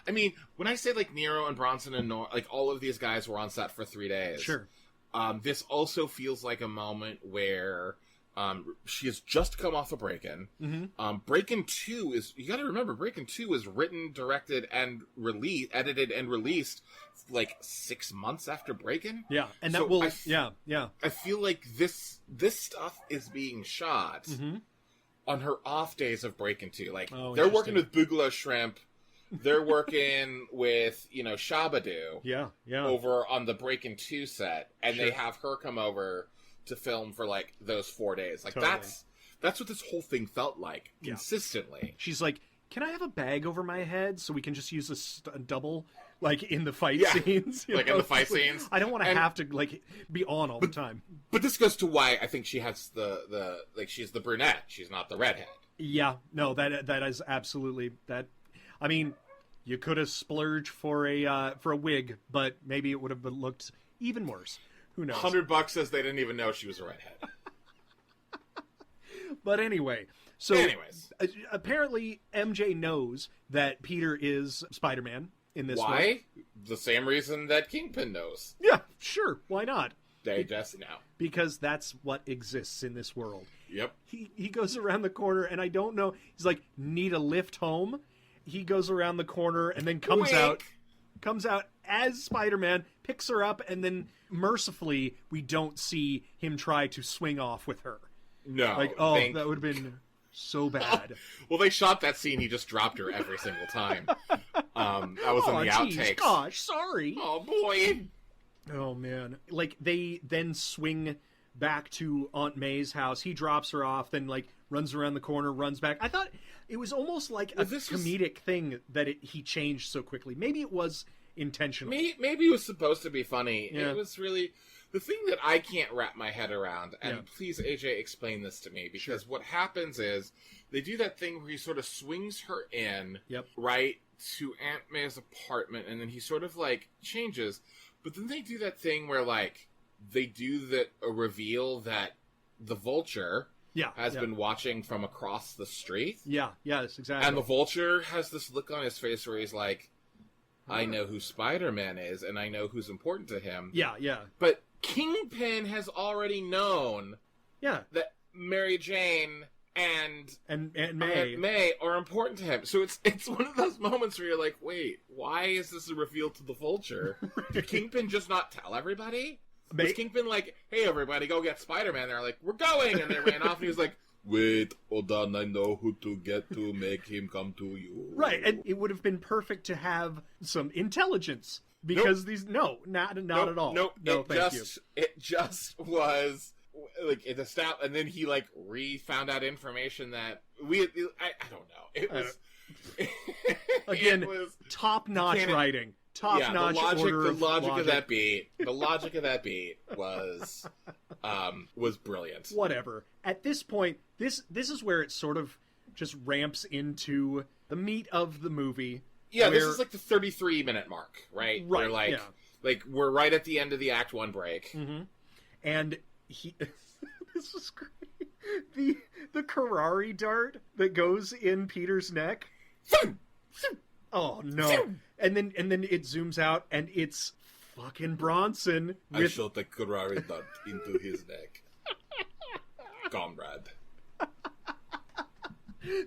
I mean, when I say like Nero and Bronson and like all of these guys were on set for 3 days. Sure. This also feels like a moment where she has just come off a Break-In. Break-In 2 is, you gotta remember, Break-In 2 is written, directed, and edited and released like 6 months after Break-In. Yeah, and that I feel like this stuff is being shot on her off days of Break-In 2. Like, they're working with Boogaloo Shrimp they're working with, Shabadoo. Yeah. Over on the Breakin' 2 set, and they have her come over to film for, like, those 4 days. Like, Totally. that's what this whole thing felt like, consistently. She's like, can I have a bag over my head so we can just use a double, like, in the fight scenes? In the fight scenes. I don't want to have to, like, be on all the time. But this goes to why I think she has she's the brunette. She's not the redhead. Yeah, no, that is absolutely that. I mean, you could have splurged for a wig, but maybe it would have looked even worse. Who knows? $100 says they didn't even know she was a redhead. But anyway, apparently MJ knows that Peter is Spider-Man in this. Why? The same reason that Kingpin knows. Yeah, sure. Why not? They just know. Because that's what exists in this world. Yep. He goes around the corner, and I don't know. He's like, need a lift home? He goes around the corner and then comes out as Spider-Man, picks her up, and then mercifully, we don't see him try to swing off with her. No. Like, that would have been so bad. Well, they shot that scene. He just dropped her every single time. That was in the outtakes. Gosh, sorry. Oh, boy. Oh, man. Like, they then swing back to Aunt May's house. He drops her off, then, like, runs around the corner, runs back. I thought it was almost like a comedic thing that he changed so quickly. Maybe it was intentional. Maybe it was supposed to be funny. Yeah. It was really... The thing that I can't wrap my head around, and please, AJ, explain this to me, because what happens is they do that thing where he sort of swings her in, right, to Aunt May's apartment, and then he sort of, like, changes. But then they do that thing where, like, they do a reveal that the Vulture has been watching from across the street. Yes, exactly. And the Vulture has this look on his face where he's like, I know who Spider-Man is, and I know who's important to him. Yeah. But Kingpin has already known that Mary Jane and May are important to him. So it's one of those moments where you're like, wait, why is this a reveal to the Vulture? Did Kingpin just not tell everybody? Was Kingpin like, hey, everybody, go get Spider-Man? They're like, we're going! And they ran off, and he was like, wait, hold on, I know who to get to make him come to you. Right, and it would have been perfect to have some intelligence. Because not at all. Nope. No, thank you. It just was like it established, and then he like found out information that I don't know. It was again top-notch writing, top-notch order of logic. The logic of that beat was brilliant. Whatever. At this point, this is where it sort of just ramps into the meat of the movie. Yeah, this is like the 33-minute mark, right? Where like we're right at the end of the Act 1 break. Mm-hmm. And this is great. The Karate dart that goes in Peter's neck. Oh no. And then it zooms out and it's fucking Bronson. I shot the Karate dart into his neck. Comrade.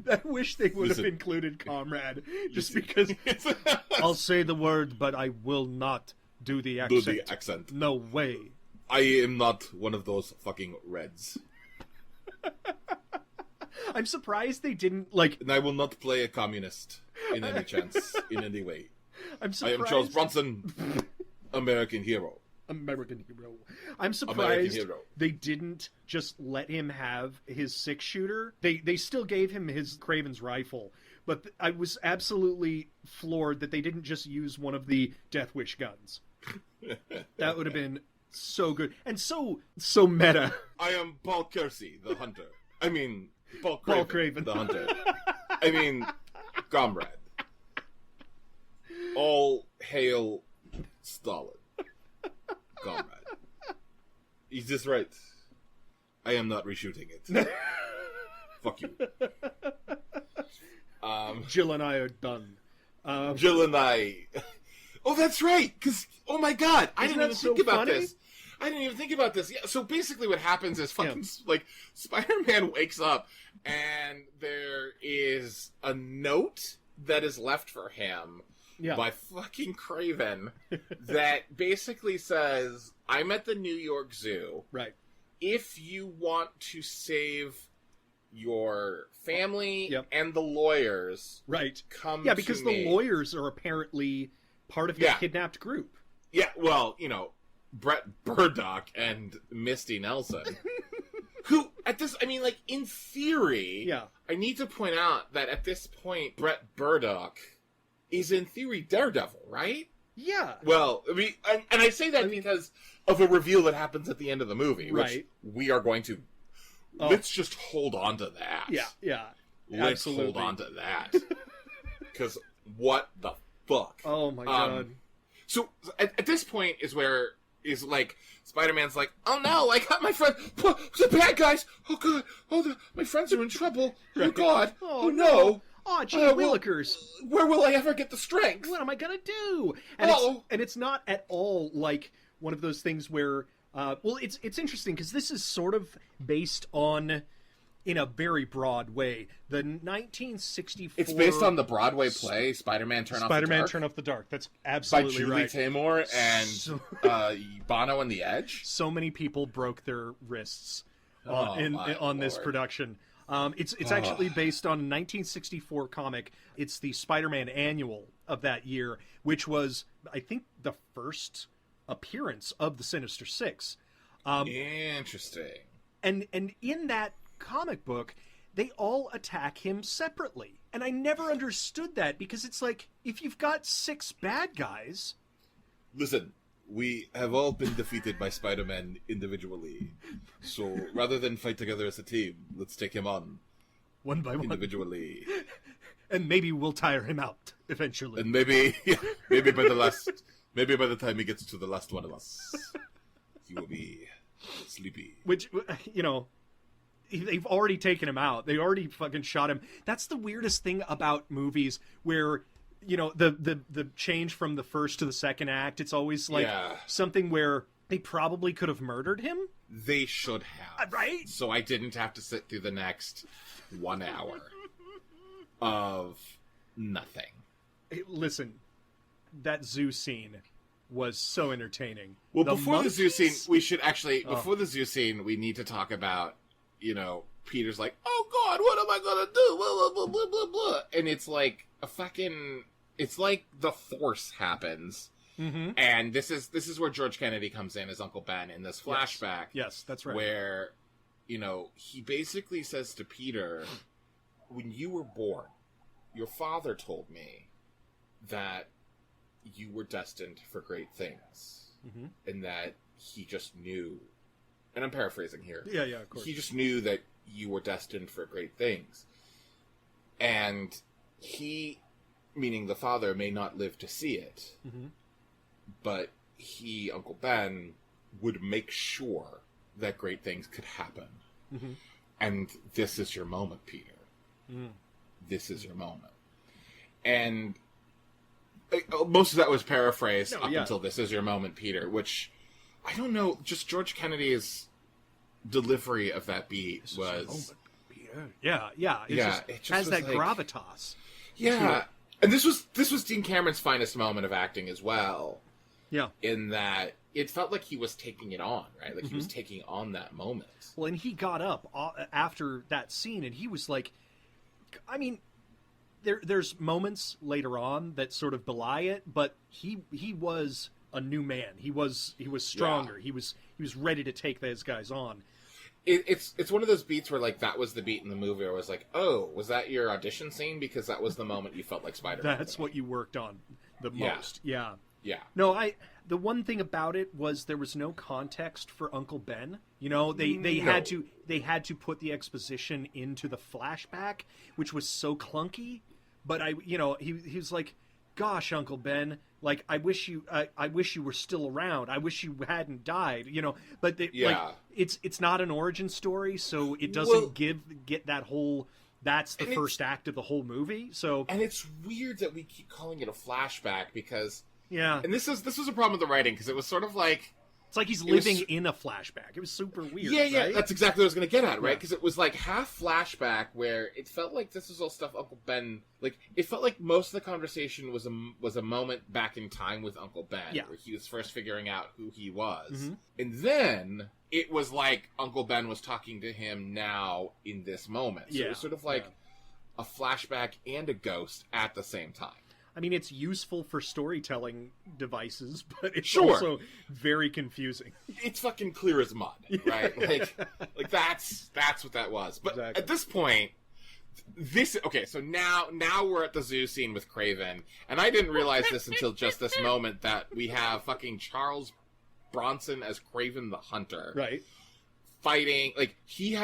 I wish they would have included Comrade, just because I'll say the word, but I will not do the accent. No way. I am not one of those fucking Reds. I'm surprised they didn't, like... And I will not play a communist in any chance, in any way. I'm surprised... I am Charles Bronson, American hero. I'm surprised they didn't just let him have his 6-shooter. They still gave him his Craven's rifle, but I was absolutely floored that they didn't just use one of the Death Wish guns. That would have been so good and so meta. I am Paul Kersey, the hunter. I mean, Paul Craven, the hunter. I mean, comrade. All hail Stalin. Comrade. Is this right? I am not reshooting it. Fuck you. Jill and I are done. Jill and I... Oh, that's right! Because, oh my god, I didn't even think about this. I didn't even think about this. Yeah, so basically what happens is fucking, like, Spider-Man wakes up and there is a note that is left for him by fucking Craven that basically says, I'm at the New York Zoo. Right. If you want to save your family Yep. and the lawyers Right. come Yeah, because to me. the lawyers are apparently part of his Yeah. kidnapped group. Yeah, well, Brett Burdock and Misty Nelson. Who, at this, I mean, like, in theory, Yeah. I need to point out that at this point, Brett Burdock is in theory Daredevil, right? Yeah. Well, I mean, and I say that because of a reveal that happens at the end of the movie, which Right. we are going to. Oh. Let's just hold on to that. Yeah. Let's Absolutely. hold on to that. Because what the fuck? Oh my god. So at this point is where is like Spider-Man's like, oh no, I got my friend, the bad guys. Oh god, my friends are in trouble. Oh god, oh no. Oh, gee well, willikers. Where will I ever get the strength? What am I gonna do? And it's not at all like one of those things where well, it's interesting because this is sort of based on, in a very broad way, the 1964. It's based on the Broadway play Spider-Man Turn Off the Dark. Spider-Man Turn Off the Dark. That's By absolutely Julie right. Taymor and Bono and the Edge. So many people broke their wrists Oh, on this Lord. production. It's actually based on a 1964 comic. It's the Spider-Man annual of that year, which was, I think, the first appearance of the Sinister Six. Interesting. And in that comic book, they all attack him separately. And I never understood that because it's like, if you've got 6 bad guys... Listen, we have all been defeated by Spider-Man individually. So rather than fight together as a team, let's take him on one by one. individually. And maybe we'll tire him out eventually. And maybe by the time he gets to the last one of us, he will be sleepy. Which, they've already taken him out. They already fucking shot him. That's the weirdest thing about movies where, the change from the first to the second act, it's always like something where they probably could have murdered him. They should have. Right? So I didn't have to sit through the next 1 hour of nothing. Hey, listen, that zoo scene was so entertaining. Well, before the zoo scene, we should actually, Oh. before the zoo scene, we need to talk about, Peter's like, oh god, what am I gonna do? Blah, blah, blah, blah, blah, blah. And it's like it's like the Force happens. Mm-hmm. And this is where George Kennedy comes in as Uncle Ben in this flashback. Yes, that's right. Where, he basically says to Peter, when you were born, your father told me that you were destined for great things. Mm-hmm. And that he just knew, and I'm paraphrasing here. Yeah, of course. He just knew that you were destined for great things. And he, meaning the father, may not live to see it. Mm-hmm. But he, Uncle Ben, would make sure that great things could happen. Mm-hmm. And this is your moment, Peter. Mm. This is your moment. And most of that was paraphrased until this is your moment, Peter, which, I don't know, just George Kennedy's delivery of that beat was... Yeah. It just has that gravitas. Yeah. And this was Dean Cameron's finest moment of acting as well. Yeah. In that it felt like he was taking it on, right? Like he was taking on that moment. Well, and he got up after that scene, and he was like, I mean, there's moments later on that sort of belie it, but he was a new man. He was stronger. Yeah. He was ready to take those guys on. It's one of those beats where, like, that was the beat in the movie where I was like, oh, was that your audition scene? Because that was the moment you felt like Spider-Man. That's what you worked on the most. Yeah. No, the one thing about it was there was no context for Uncle Ben. They had to put the exposition into the flashback, which was so clunky. But he was like, gosh, Uncle Ben, like, I wish you were still around. I wish you hadn't died. But it's not an origin story, so it doesn't get that whole. That's the first act of the whole movie. So, and it's weird that we keep calling it a flashback because and this was a problem with the writing because it was sort of like it's like he's living in a flashback. It was super weird. Yeah, right? That's exactly what I was going to get at, right? Because it was like half flashback where it felt like this was all stuff Uncle Ben. Like it felt like most of the conversation was a moment back in time with Uncle Ben, where he was first figuring out who he was, and then it was like Uncle Ben was talking to him now in this moment. So it was sort of like a flashback and a ghost at the same time. I mean, it's useful for storytelling devices, but it's also very confusing. It's fucking clear as mud, right? Like that's what that was. But at this point, so now we're at the zoo scene with Craven, and I didn't realize this until just this moment that we have fucking Charles Bronson as Craven the Hunter, right? Fighting like he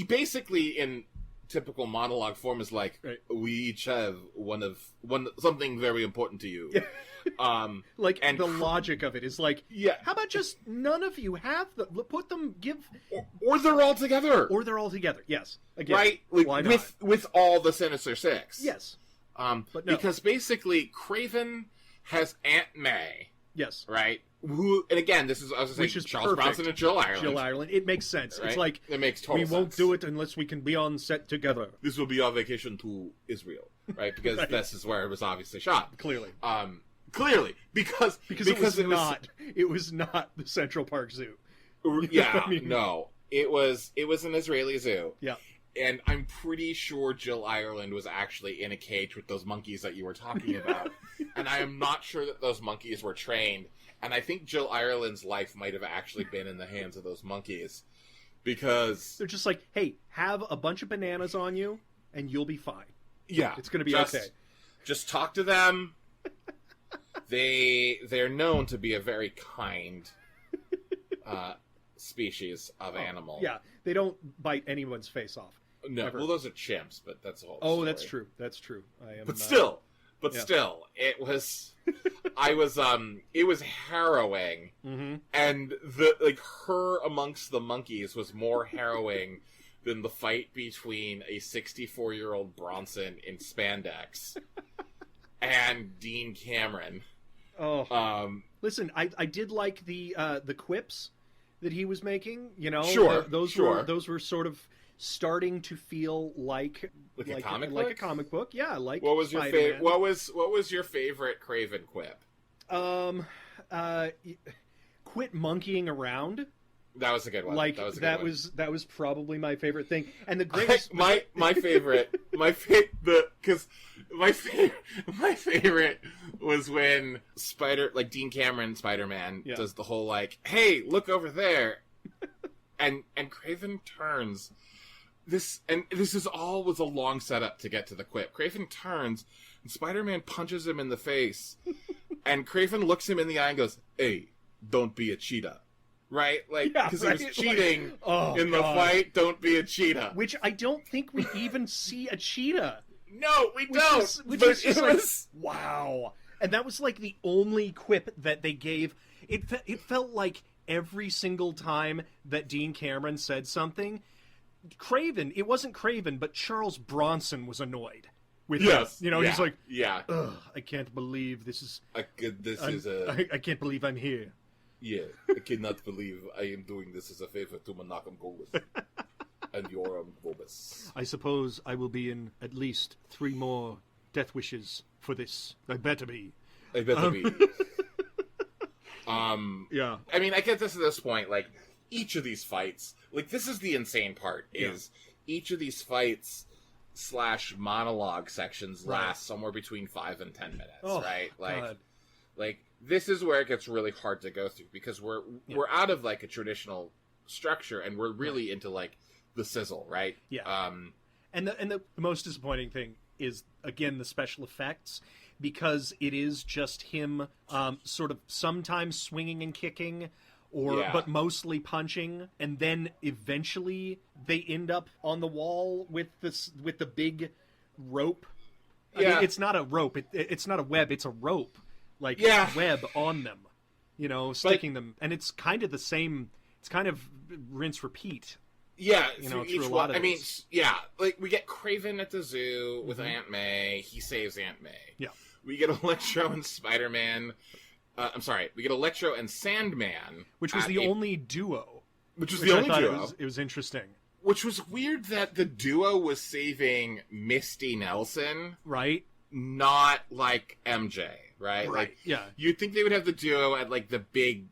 basically in typical monologue form is like, we each have something very important to you. Like, and the logic of it is like, how about just none of you have them? Put them, or they're all together. Or they're all together, yes. Again, right? Like, why not? With all the Sinister Six. Yes. But no. Because basically, Craven has Aunt May. Yes. Right? Who, and again, this is, I was saying, Charles Bronson and Jill Ireland. Jill Ireland. It makes sense. Right? It's like, it makes total sense. We won't do it unless we can be on set together. This will be our vacation to Israel, right? Because this is where it was obviously shot. Clearly. Because it was not the Central Park Zoo. Yeah, I mean? No. It was an Israeli zoo. Yeah. And I'm pretty sure Jill Ireland was actually in a cage with those monkeys that you were talking about. And I am not sure that those monkeys were trained. And I think Jill Ireland's life might have actually been in the hands of those monkeys. Because they're just like, hey, have a bunch of bananas on you, and you'll be fine. Yeah. It's going to be okay. Just talk to them. They're known to be a very kind species of animal. Yeah, they don't bite anyone's face off. No, ever. well, those are chimps, but that's a whole story. That's true. That's true. But still, it was. It was harrowing, and her amongst the monkeys was more harrowing than the fight between a 64-year-old Bronson in spandex and Dean Cameron. Listen, I did like the quips that he was making. You know, those were sort of starting to feel like a comic book? Like a comic book. Yeah, like what was your favorite? What was your favorite Craven quip? Quit monkeying around. That was a good one. That was probably my favorite thing. And the greatest my favorite was when Dean Cameron Spider-Man does the whole like, hey, look over there, and Craven turns. This was a long setup to get to the quip. Craven turns, and Spider-Man punches him in the face, and Craven looks him in the eye and goes, "Hey, don't be a cheetah." Right? Because he was cheating in the fight. Don't be a cheetah. Which I don't think we even see a cheetah. No, we don't. Which is just wow. And that was like the only quip that they gave. It felt like every single time that Dean Cameron said something, it wasn't Craven, but Charles Bronson was annoyed with him. You know, he's like, ugh, I can't believe this is... I can't believe I'm here. Yeah, I cannot believe I am doing this as a favor to Menachem Gorbis and Yoram Gorbis. I suppose I will be in at least 3 more death wishes for this. I better be. Yeah. I mean, I get this at this point, like, each of these fights, like, this is the insane part, is each of these fights / monologue sections last somewhere between 5 and 10 minutes, right? Like, this is where it gets really hard to go through, because we're out of, like, a traditional structure, and we're really into, like, the sizzle, right? Yeah. And the most disappointing thing is, again, the special effects, because it is just him sort of sometimes swinging and kicking, but mostly punching, and then eventually they end up on the wall with the big rope. I mean, it's not a rope. It's not a web. It's a rope, web on them. You know, sticking them, and it's kind of the same. It's kind of rinse repeat. Yeah, through a lot of I mean, like we get Craven at the zoo with Aunt May. He saves Aunt May. Yeah, we get Electro and Spider-Man. We get Electro and Sandman, which was the only duo. Which was the only duo. It was interesting. Which was weird that the duo was saving Misty Nelson, right? Not like MJ, right? Like, yeah. You'd think they would have the duo at like the big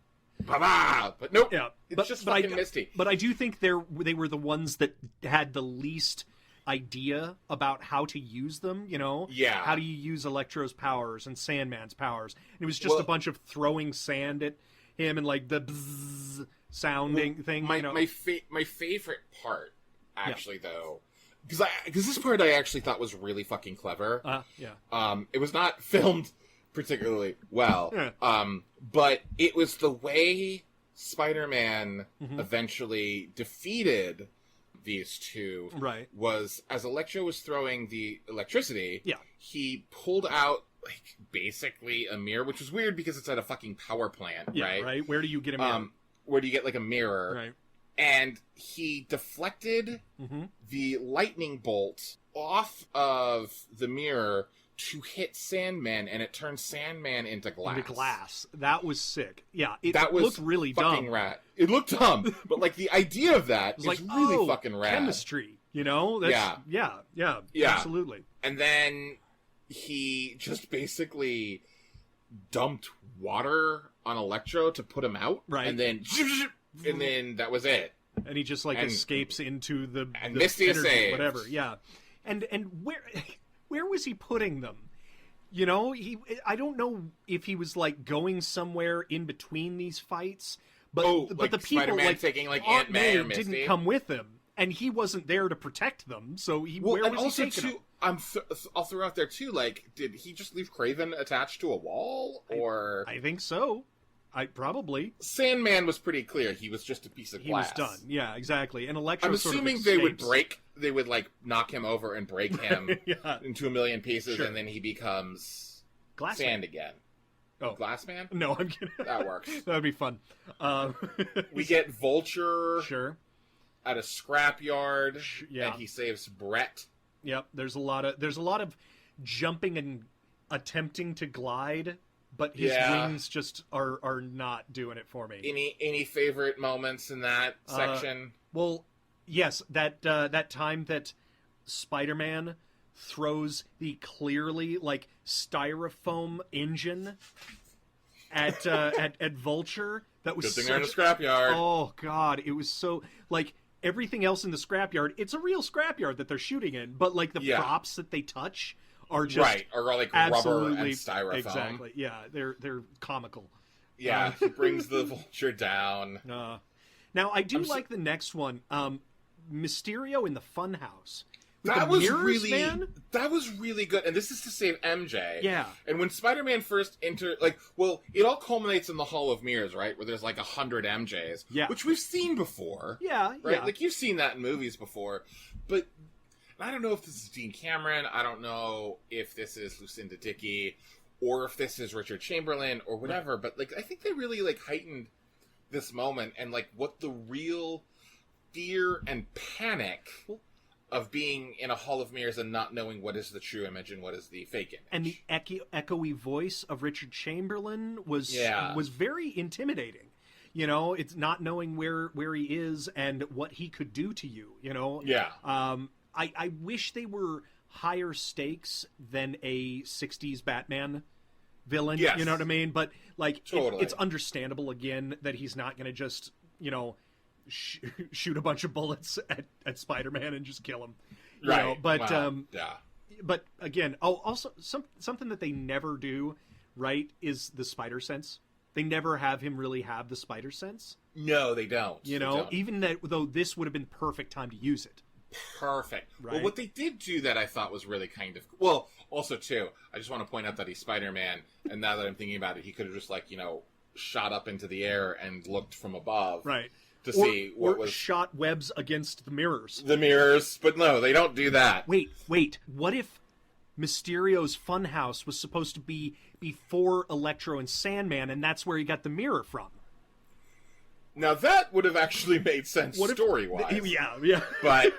Ba-ba! But nope. Yeah, It's just fucking Misty. But I do think they were the ones that had the least idea about how to use them, you know? Yeah. How do you use Electro's powers and Sandman's powers? And it was just a bunch of throwing sand at him and like the bzzz sounding thing. My favorite part, actually, though, because this part I actually thought was really fucking clever. It was not filmed particularly well, but it was the way Spider-Man eventually defeated these two. Right. Was as Electro was throwing the electricity, he pulled out like basically a mirror, which was weird because it's at a fucking power plant, right? Right. Where do you get a mirror? Where do you get like a mirror? Right. And he deflected the lightning bolt off of the mirror to hit Sandman, and it turned Sandman into glass. That was sick. Yeah, that looked really fucking dumb. Rad. It looked dumb, but like the idea of that is like, really fucking rad. Chemistry, you know? That's, yeah, absolutely. And then he just basically dumped water on Electro to put him out, right? And then that was it. And he just like escapes into the Misty energy, whatever. Yeah, and where was he putting them? You know, I don't know if he was like going somewhere in between these fights, but like the people Spider-Man like taking like Aunt Aunt May or May Misty didn't come with him, and he wasn't there to protect them. So where was he taking them? I'll throw out there too. Like, did he just leave Craven attached to a wall, or I think so. Probably. Sandman was pretty clear. He was just a piece of glass. He was done. Yeah, exactly. And Electro. I'm assuming they would like knock him over and break him into a million pieces, and then he becomes sand again. Oh, Glassman? No, I'm kidding. That works. That'd be fun. We get Vulture. Sure. At a scrapyard. And he saves Brett. Yep. There's a lot of jumping and attempting to glide. But his wings just are not doing it for me. Any favorite moments in that section? Well, yes, that time that Spider-Man throws the clearly like styrofoam engine at Vulture. That was good thing they're in a scrapyard. Oh God, it was so like everything else in the scrapyard. It's a real scrapyard that they're shooting in, but like the props that they touch are just or like rubber and styrofoam. Exactly. Yeah, they're comical. Yeah, he brings the Vulture down. Now I do like the next one, Mysterio in the Funhouse. That was really good, and this is to save MJ. Yeah. And when Spider-Man first it all culminates in the Hall of Mirrors, right? Where there's like 100 MJs. Yeah. Which we've seen before. Yeah. Right? Yeah. Like you've seen that in movies before, but I don't know if this is Dean Cameron. I don't know if this is Lucinda Dickey, or if this is Richard Chamberlain, or whatever. Right. But like, I think they really like heightened this moment and like what the real fear and panic of being in a Hall of Mirrors and not knowing what is the true image and what is the fake image. And the echoey voice of Richard Chamberlain was very intimidating. You know, it's not knowing where he is and what he could do to you. You know. Yeah. I wish they were higher stakes than a 60s Batman villain, you know what I mean? But, like, totally. It's understandable, again, that he's not going to just, you know, shoot a bunch of bullets at Spider-Man and just kill him. You right. know? But, yeah. But, again, also, something that they never do, right, is the spider sense. They never have him really have the spider sense. No, they don't. You know, even though this would have been perfect time to use it. Perfect. Right. Well, what they did do that I thought was really kind of... Well, also, too, I just want to point out that he's Spider-Man, and now that I'm thinking about it, he could have just, like, you know, shot up into the air and looked from above. Right. To see what was... shot webs against the mirrors. The mirrors. But no, they don't do that. Wait. What if Mysterio's funhouse was supposed to be before Electro and Sandman, and that's where he got the mirror from? Now, that would have actually made sense story-wise. Yeah. But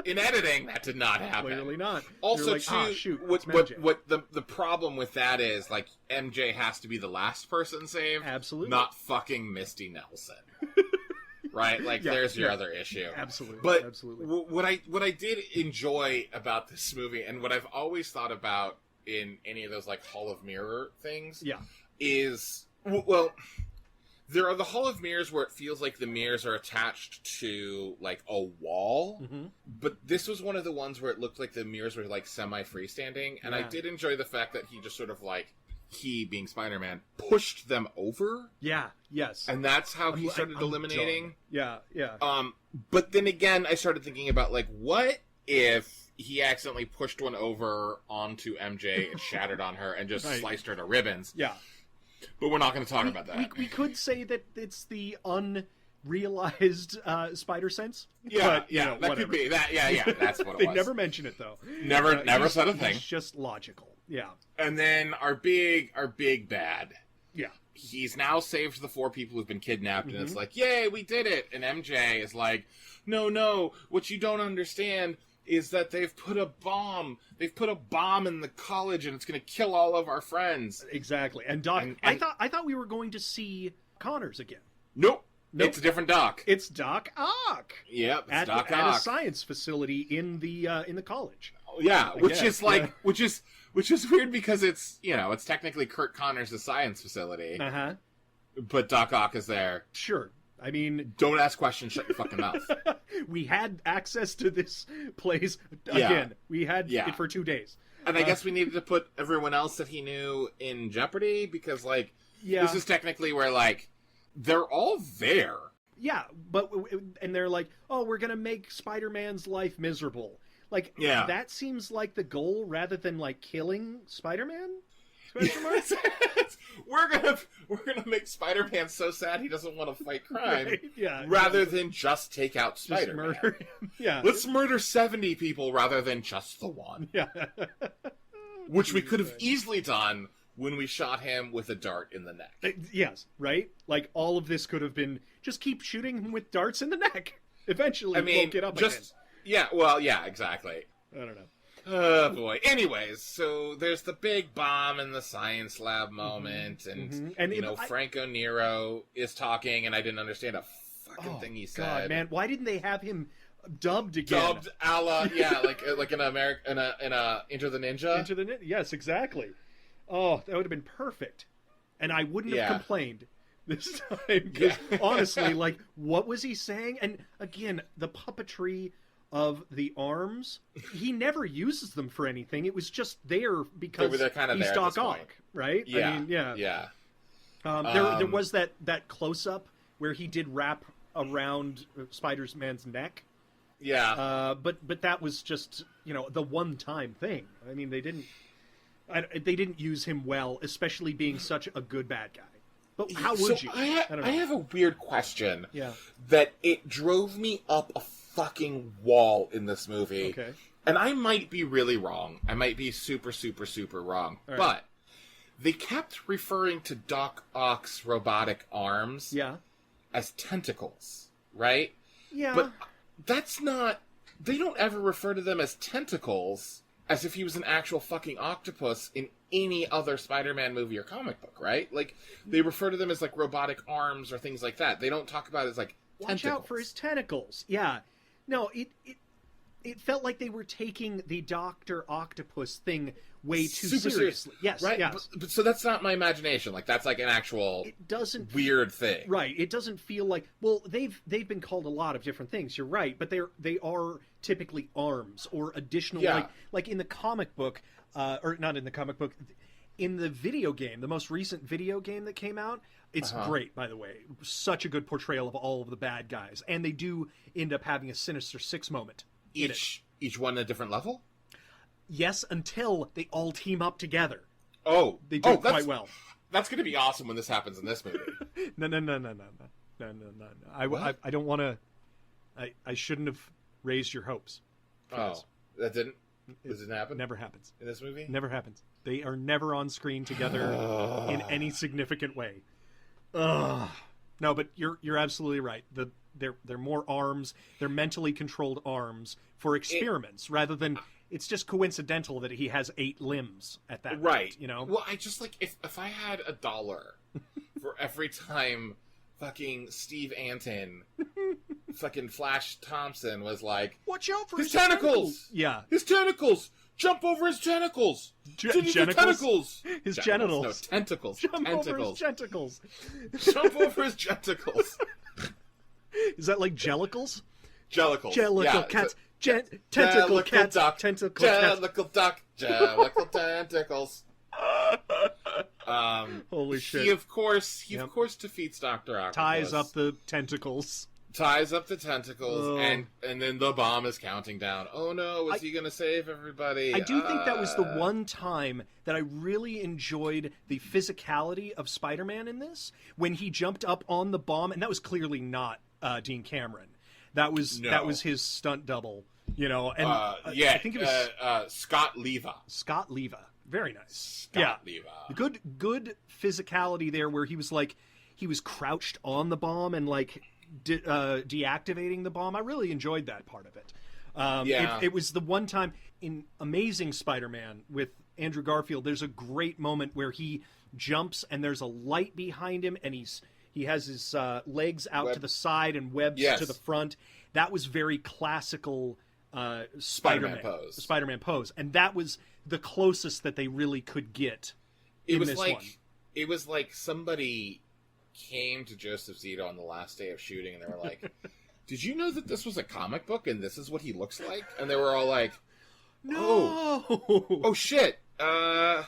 in editing, that did not happen. Clearly not. Also, like, too, what the problem with that is, like, MJ has to be the last person saved. Absolutely. Not fucking Misty Nelson. Right? Like, there's your other issue. Absolutely. But absolutely. What I did enjoy about this movie, and what I've always thought about in any of those, like, Hall of Mirror things, is, well... There are the Hall of Mirrors where it feels like the mirrors are attached to, like, a wall. Mm-hmm. But this was one of the ones where it looked like the mirrors were, like, semi-freestanding. And I did enjoy the fact that he just sort of, like, he, being Spider-Man, pushed them over. Yeah, yes. And that's how he started eliminating. Yeah. But then again, I started thinking about, like, what if he accidentally pushed one over onto MJ and shattered on her and just sliced her to ribbons? Yeah. But we're not going to talk about that. We could say that it's the unrealized spider sense. Yeah, but, that whatever. could be. That's what it was. They never mention it, though. Never said a thing. It's just logical. Yeah. And then our big bad. Yeah. He's now saved the 4 people who've been kidnapped, and it's like, yay, we did it! And MJ is like, no, what you don't understand is that they've put a bomb in the college, and it's going to kill all of our friends. Exactly. And Doc, I thought we were going to see Connors again. Nope. It's a different Doc. It's Doc Ock. Yep, it's Doc Ock. At a science facility in the college. Yeah, which is weird because it's technically Kurt Connors' science facility. Uh-huh. But Doc Ock is there. Sure. I mean, don't ask questions, shut your fucking mouth. We had access to this place again. We had it for 2 days. And I guess we needed to put everyone else that he knew in jeopardy because this is technically where they're all there. Yeah, and they're like, "Oh, we're going to make Spider-Man's life miserable." That seems like the goal rather than killing Spider-Man? We're gonna make Spider-Man so sad he doesn't want to fight crime, right, rather than just take out Spider-Man. Just murder him. Yeah, let's murder 70 people rather than just the one. Yeah, which we could have easily done when we shot him with a dart in the neck. Yes, right. All of this could have been just keep shooting him with darts in the neck. Eventually, we'll get up again. Yeah, well, yeah, exactly. I don't know. Oh, boy. Anyways, so there's the big bomb in the science lab moment, and Franco Nero is talking, and I didn't understand a fucking thing he said. God, man, why didn't they have him dubbed again? Dubbed a la, like in Enter the Ninja? Enter the Ninja, yes, exactly. Oh, that would have been perfect. And I wouldn't have complained this time, because honestly, what was he saying? And again, the puppetry of the arms, he never uses them for anything. It was just there because he's Doc Ock, right? Yeah, I mean, yeah. There was that close-up where he did wrap around Spider-Man's neck. Yeah. But that was just, the one-time thing. I mean, they didn't use him well, especially being such a good bad guy. But how would you? I have a weird question. Yeah. That it drove me up a fucking wall in this movie. Okay. And I might be really wrong. I might be super, super, super wrong. Right. But they kept referring to Doc Ock's robotic arms as tentacles, right? Yeah. But that's not... They don't ever refer to them as tentacles as if he was an actual fucking octopus in any other Spider-Man movie or comic book, right? They refer to them as, robotic arms or things like that. They don't talk about it as, Watch tentacles. out for his tentacles. Yeah. No, it felt like they were taking the Dr. Octopus thing way too seriously. Yes, right? yes. But so that's not my imagination. That's an actual weird thing. Right. It doesn't feel like... Well, they've been called a lot of different things. You're right. But they are typically arms or additional... Yeah. Like in the comic book... or not in the comic book... In the video game, the most recent video game that came out... It's great, by the way. Such a good portrayal of all of the bad guys. And they do end up having a Sinister Six moment. Each one a different level? Yes, until they all team up together. Oh. They do quite well. That's going to be awesome when this happens in this movie. No. I don't want to... I shouldn't have raised your hopes. Oh, that didn't... Does it happen? Never happens. In this movie? Never happens. They are never on screen together in any significant way. No, but you're absolutely right. They're more arms. They're mentally controlled arms for experiments rather than it's just coincidental that he has 8 limbs at that right. point, Well, I just if I had $1 for every time fucking Steve Anton, fucking Flash Thompson was like, watch out for his tentacles. Yeah, his tentacles. Jump over his tentacles. Tentacles. His genitals. No, tentacles. Jump tentacles. over his tentacles. Jump over his genitals. Is that like jellicles? Jellicles. Jellicle cats. Tentacle cats. Duck. Tentacle cats. Jellicle duck. Jellicle tentacles. Holy shit. He of course defeats Dr. Octopus. Ties up the tentacles. Ties up the tentacles, and then the bomb is counting down. Oh no, is he going to save everybody? I do think that was the one time that I really enjoyed the physicality of Spider-Man in this, when he jumped up on the bomb, and that was clearly not Dean Cameron. That was his stunt double, And I think it was Scott Leva. Scott Leva. Very nice. Scott Leva. Good physicality there, where he was crouched on the bomb and deactivating the bomb. I really enjoyed that part of it. It was the one time in Amazing Spider-Man with Andrew Garfield, there's a great moment where he jumps and there's a light behind him, and he has his legs out to the side and webs to the front. That was very classical Spider-Man pose, and that was the closest that they really could get. It was like somebody came to Joseph Zito on the last day of shooting, and they were like, "Did you know that this was a comic book and this is what he looks like?" And they were all like, "No, oh shit, okay,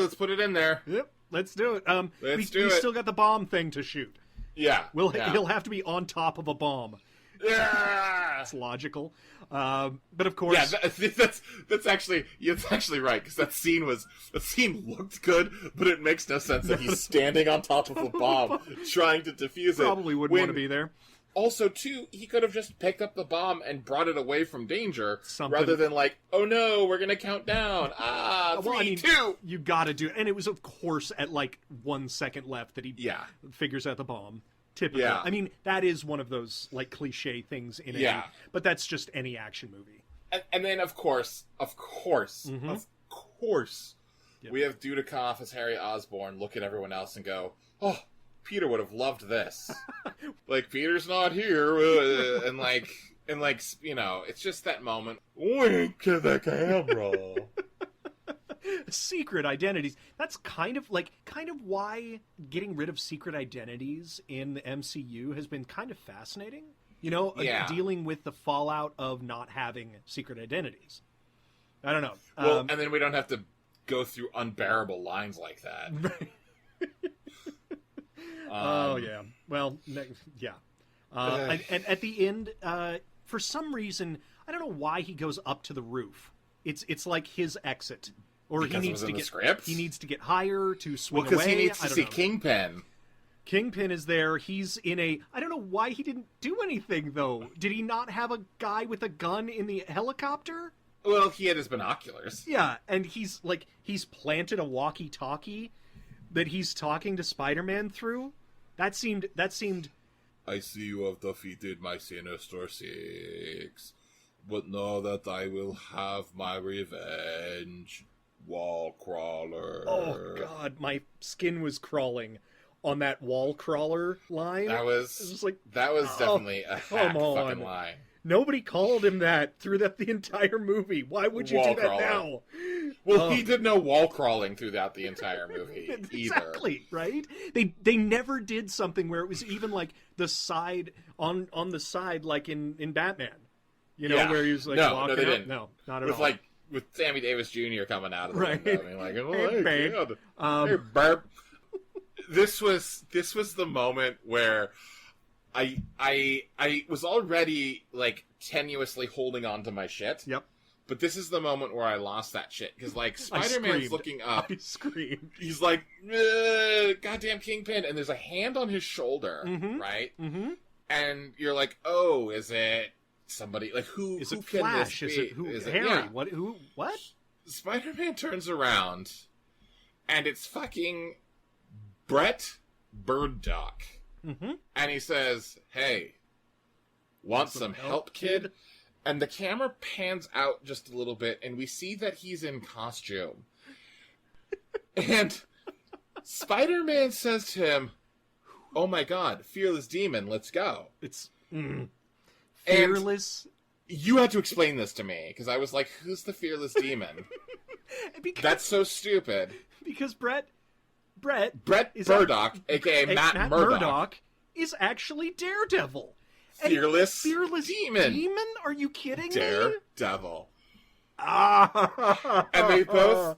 let's put it in there. Yep, let's do it. We still got the bomb thing to shoot. Yeah, he'll have to be on top of a bomb. Yeah, it's logical. But of course, that's actually right, because that scene looked good, but it makes no sense that he's standing on top of a bomb trying to defuse it. Probably wouldn't want to be there. Also, too, he could have just picked up the bomb and brought it away from danger, rather than like, oh no, we're gonna count down. Three, 2. You gotta do it, and it was of course at like 1 second left that he figures out the bomb. Typically, I mean, that is one of those like cliche things in it, but that's just any action movie. And then of course, we have Dudikoff as Harry Osborn look at everyone else and go, "Oh, Peter would have loved this." Like, Peter's not here, and it's just that moment. Wink to the camera. Secret identities. That's kind of why getting rid of secret identities in the MCU has been kind of fascinating. Dealing with the fallout of not having secret identities. I don't know. Well, and then we don't have to go through unbearable lines like that. Oh yeah. Well, yeah. And at the end, for some reason, I don't know why he goes up to the roof. It's like his exit. Or because he needs to get higher to swing away. Well, because he needs to see Kingpin. Kingpin is there. He's in a... I don't know why he didn't do anything, though. Did he not have a guy with a gun in the helicopter? Well, he had his binoculars. Yeah, and he's planted a walkie-talkie that he's talking to Spider-Man through. That seemed... I see you have defeated my Sinister Six, but know that I will have my revenge. Wall crawler. Oh god, my skin was crawling on that wall crawler line. That was definitely a hack fucking line. Nobody called him that throughout the entire movie. Why would you do that now? Well, he did no wall crawling throughout the entire movie exactly, right? They never did something where it was even like the side on the side, like in Batman. Where he was like walking no, they didn't. No, not at all. With Sammy Davis Jr. coming out of the right. window, being like, "Oh, hey, babe. Hey, burp." This was the moment where I was already like tenuously holding on to my shit. Yep. But this is the moment where I lost that shit, because like Spider-Man's looking up. I screamed. He's like, "Goddamn Kingpin!" And there's a hand on his shoulder, right? Mm-hmm. And you're like, "Oh, is it somebody like who? Is who it can Flash? this Is be? it who? Is Harry? It, yeah. What? Who? What?" Spider-Man turns around, and it's fucking Brett Bird-Doc. Mm-hmm. And he says, "Hey, want some help, kid?" And the camera pans out just a little bit, and we see that he's in costume. And Spider-Man says to him, "Oh my god, fearless demon, let's go." It's fearless You had to explain this to me, because I was like, who's the fearless demon? That's so stupid. Because Brett Murdoch, a.k.a. Matt Murdock, is actually Daredevil. Fearless demon. Are you kidding me? Daredevil. And they both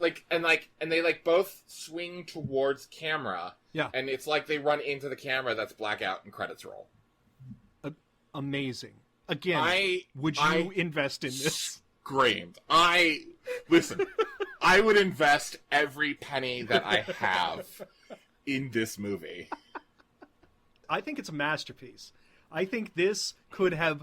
both swing towards camera. Yeah. And it's like they run into the camera that's blackout and credits roll. Amazing. Again, would you invest in this? Screamed. Listen, I would invest every penny that I have in this movie. I think it's a masterpiece. I think this could have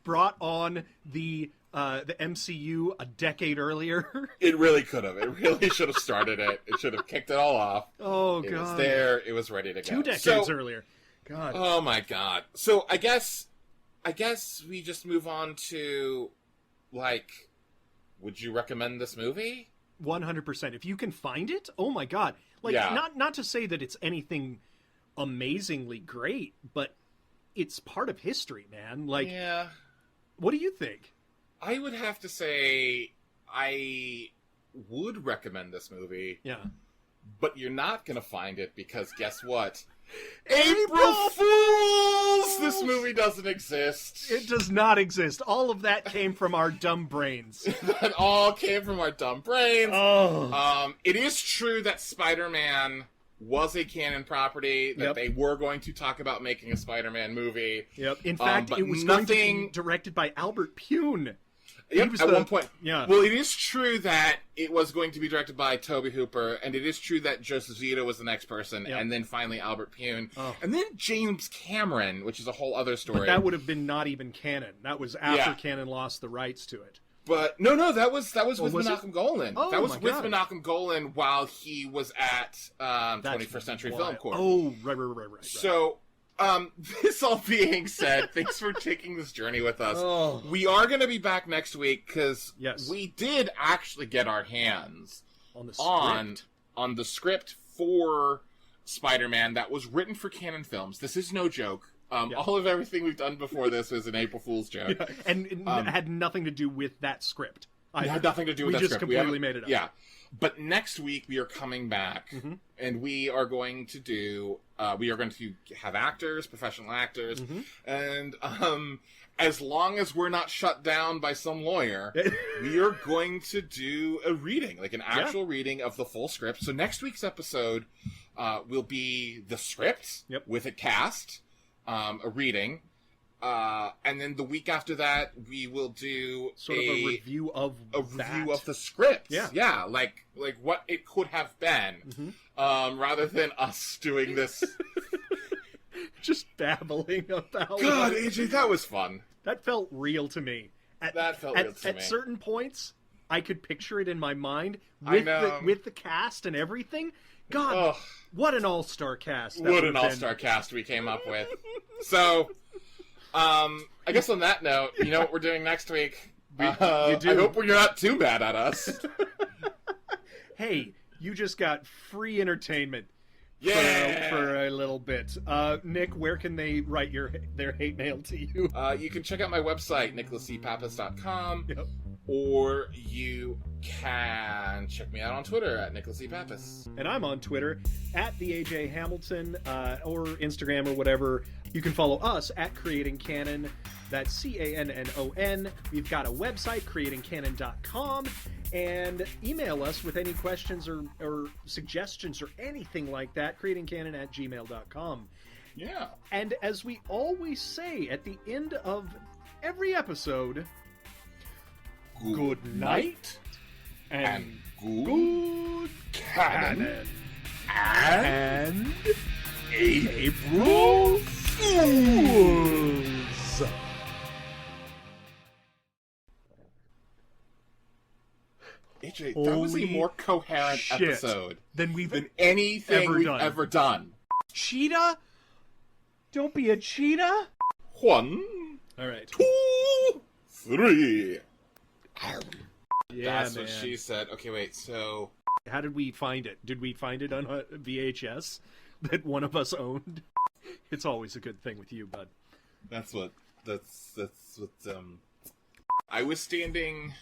brought on the MCU a decade earlier. It really could have. It really should have started it. It should have kicked it all off. Oh, God. It was there. It was ready to go. 2 decades earlier. God. Oh, my God. So I guess we just move on to, like, would you recommend this movie? 100%. If you can find it, oh my God. Like, not to say that it's anything amazingly great, but it's part of history, man. Like, yeah. What do you think? I would have to say I would recommend this movie. Yeah. But you're not going to find it because guess what? April Fools! This movie doesn't exist. It does not exist. All of that came from our dumb brains. That all came from our dumb brains. Oh. It is true that Spider-Man was a canon property, that they were going to talk about making a Spider-Man movie. Yep. In fact, it was going to be directed by Albert Pune. Yep, at one point. Yeah. Well, it is true that it was going to be directed by Tobe Hooper, and it is true that Joseph Zito was the next person, and then finally Albert Pune. Oh. And then James Cameron, which is a whole other story. But that would have been not even canon. That was after Canon lost the rights to it. But no, that was with Menachem Golan. Oh, that was with Menachem Golan while he was at 21st Century Film Corps. Oh, right. So, this all being said, thanks for taking this journey with us. Oh. We are going to be back next week because we did actually get our hands on the script for Spider-Man that was written for Canon Films. This is no joke. All of everything we've done before this was an April Fool's joke. Yeah. And it had nothing to do with that script. It had nothing to do with that script. We just completely made it up. Yeah. But next week we are coming back, and we are going to have actors, professional actors, and as long as we're not shut down by some lawyer, we are going to do a reading, like an actual reading of the full script. So next week's episode will be the script with a cast. A reading, and then the week after that we will do sort of a review of the script. Yeah, like what it could have been, rather than us doing this, just babbling about. God, AJ, that was fun. That felt real to me. At certain points, I could picture it in my mind with the cast and everything. God, what an all-star cast. What an all-star cast we came up with. So, I guess on that note, you know what we're doing next week? You do. I hope you're not too mad at us. Hey, you just got free entertainment for a little bit. Nick, where can they write their hate mail to you? You can check out my website, nicholascpappas.com. Yep. Or you can check me out on Twitter at Nicholas E. Pappas. And I'm on Twitter at the AJ Hamilton, or Instagram or whatever. You can follow us at Creating Canon. That's CANNON. We've got a website, creatingcanon.com. And email us with any questions or suggestions or anything like that, creatingcanon@gmail.com. Yeah. And as we always say at the end of every episode, good night and good canon and April Fools. AJ, that was a more coherent episode than anything we've ever done. Cheetah? Don't be a cheetah. 1, all right, 2, 3. Yeah, that's what she said. Okay, wait. So, how did we find it? Did we find it on a VHS that one of us owned? It's always a good thing with you, bud. That's what I was standing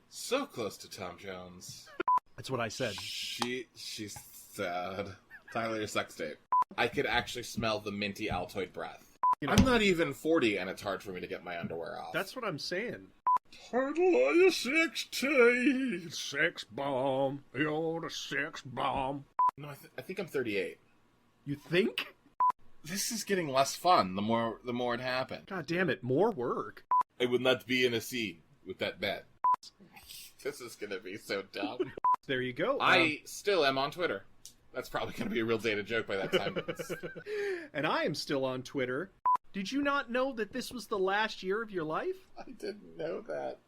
so close to Tom Jones. That's what I said. She's sad. Tyler, sex tape. I could actually smell the minty Altoid breath. You know, I'm not even 40, and it's hard for me to get my underwear off. That's what I'm saying. Title of your sex tape. Sex bomb. You're the sex bomb. No, I think I'm 38. You think? This is getting less fun the more it happened. God damn it, more work. I would not be in a scene with that bet. This is gonna be so dumb. There you go. I still am on Twitter. That's probably gonna be a real dated joke by that time. And I am still on Twitter. Did you not know that this was the last year of your life? I didn't know that.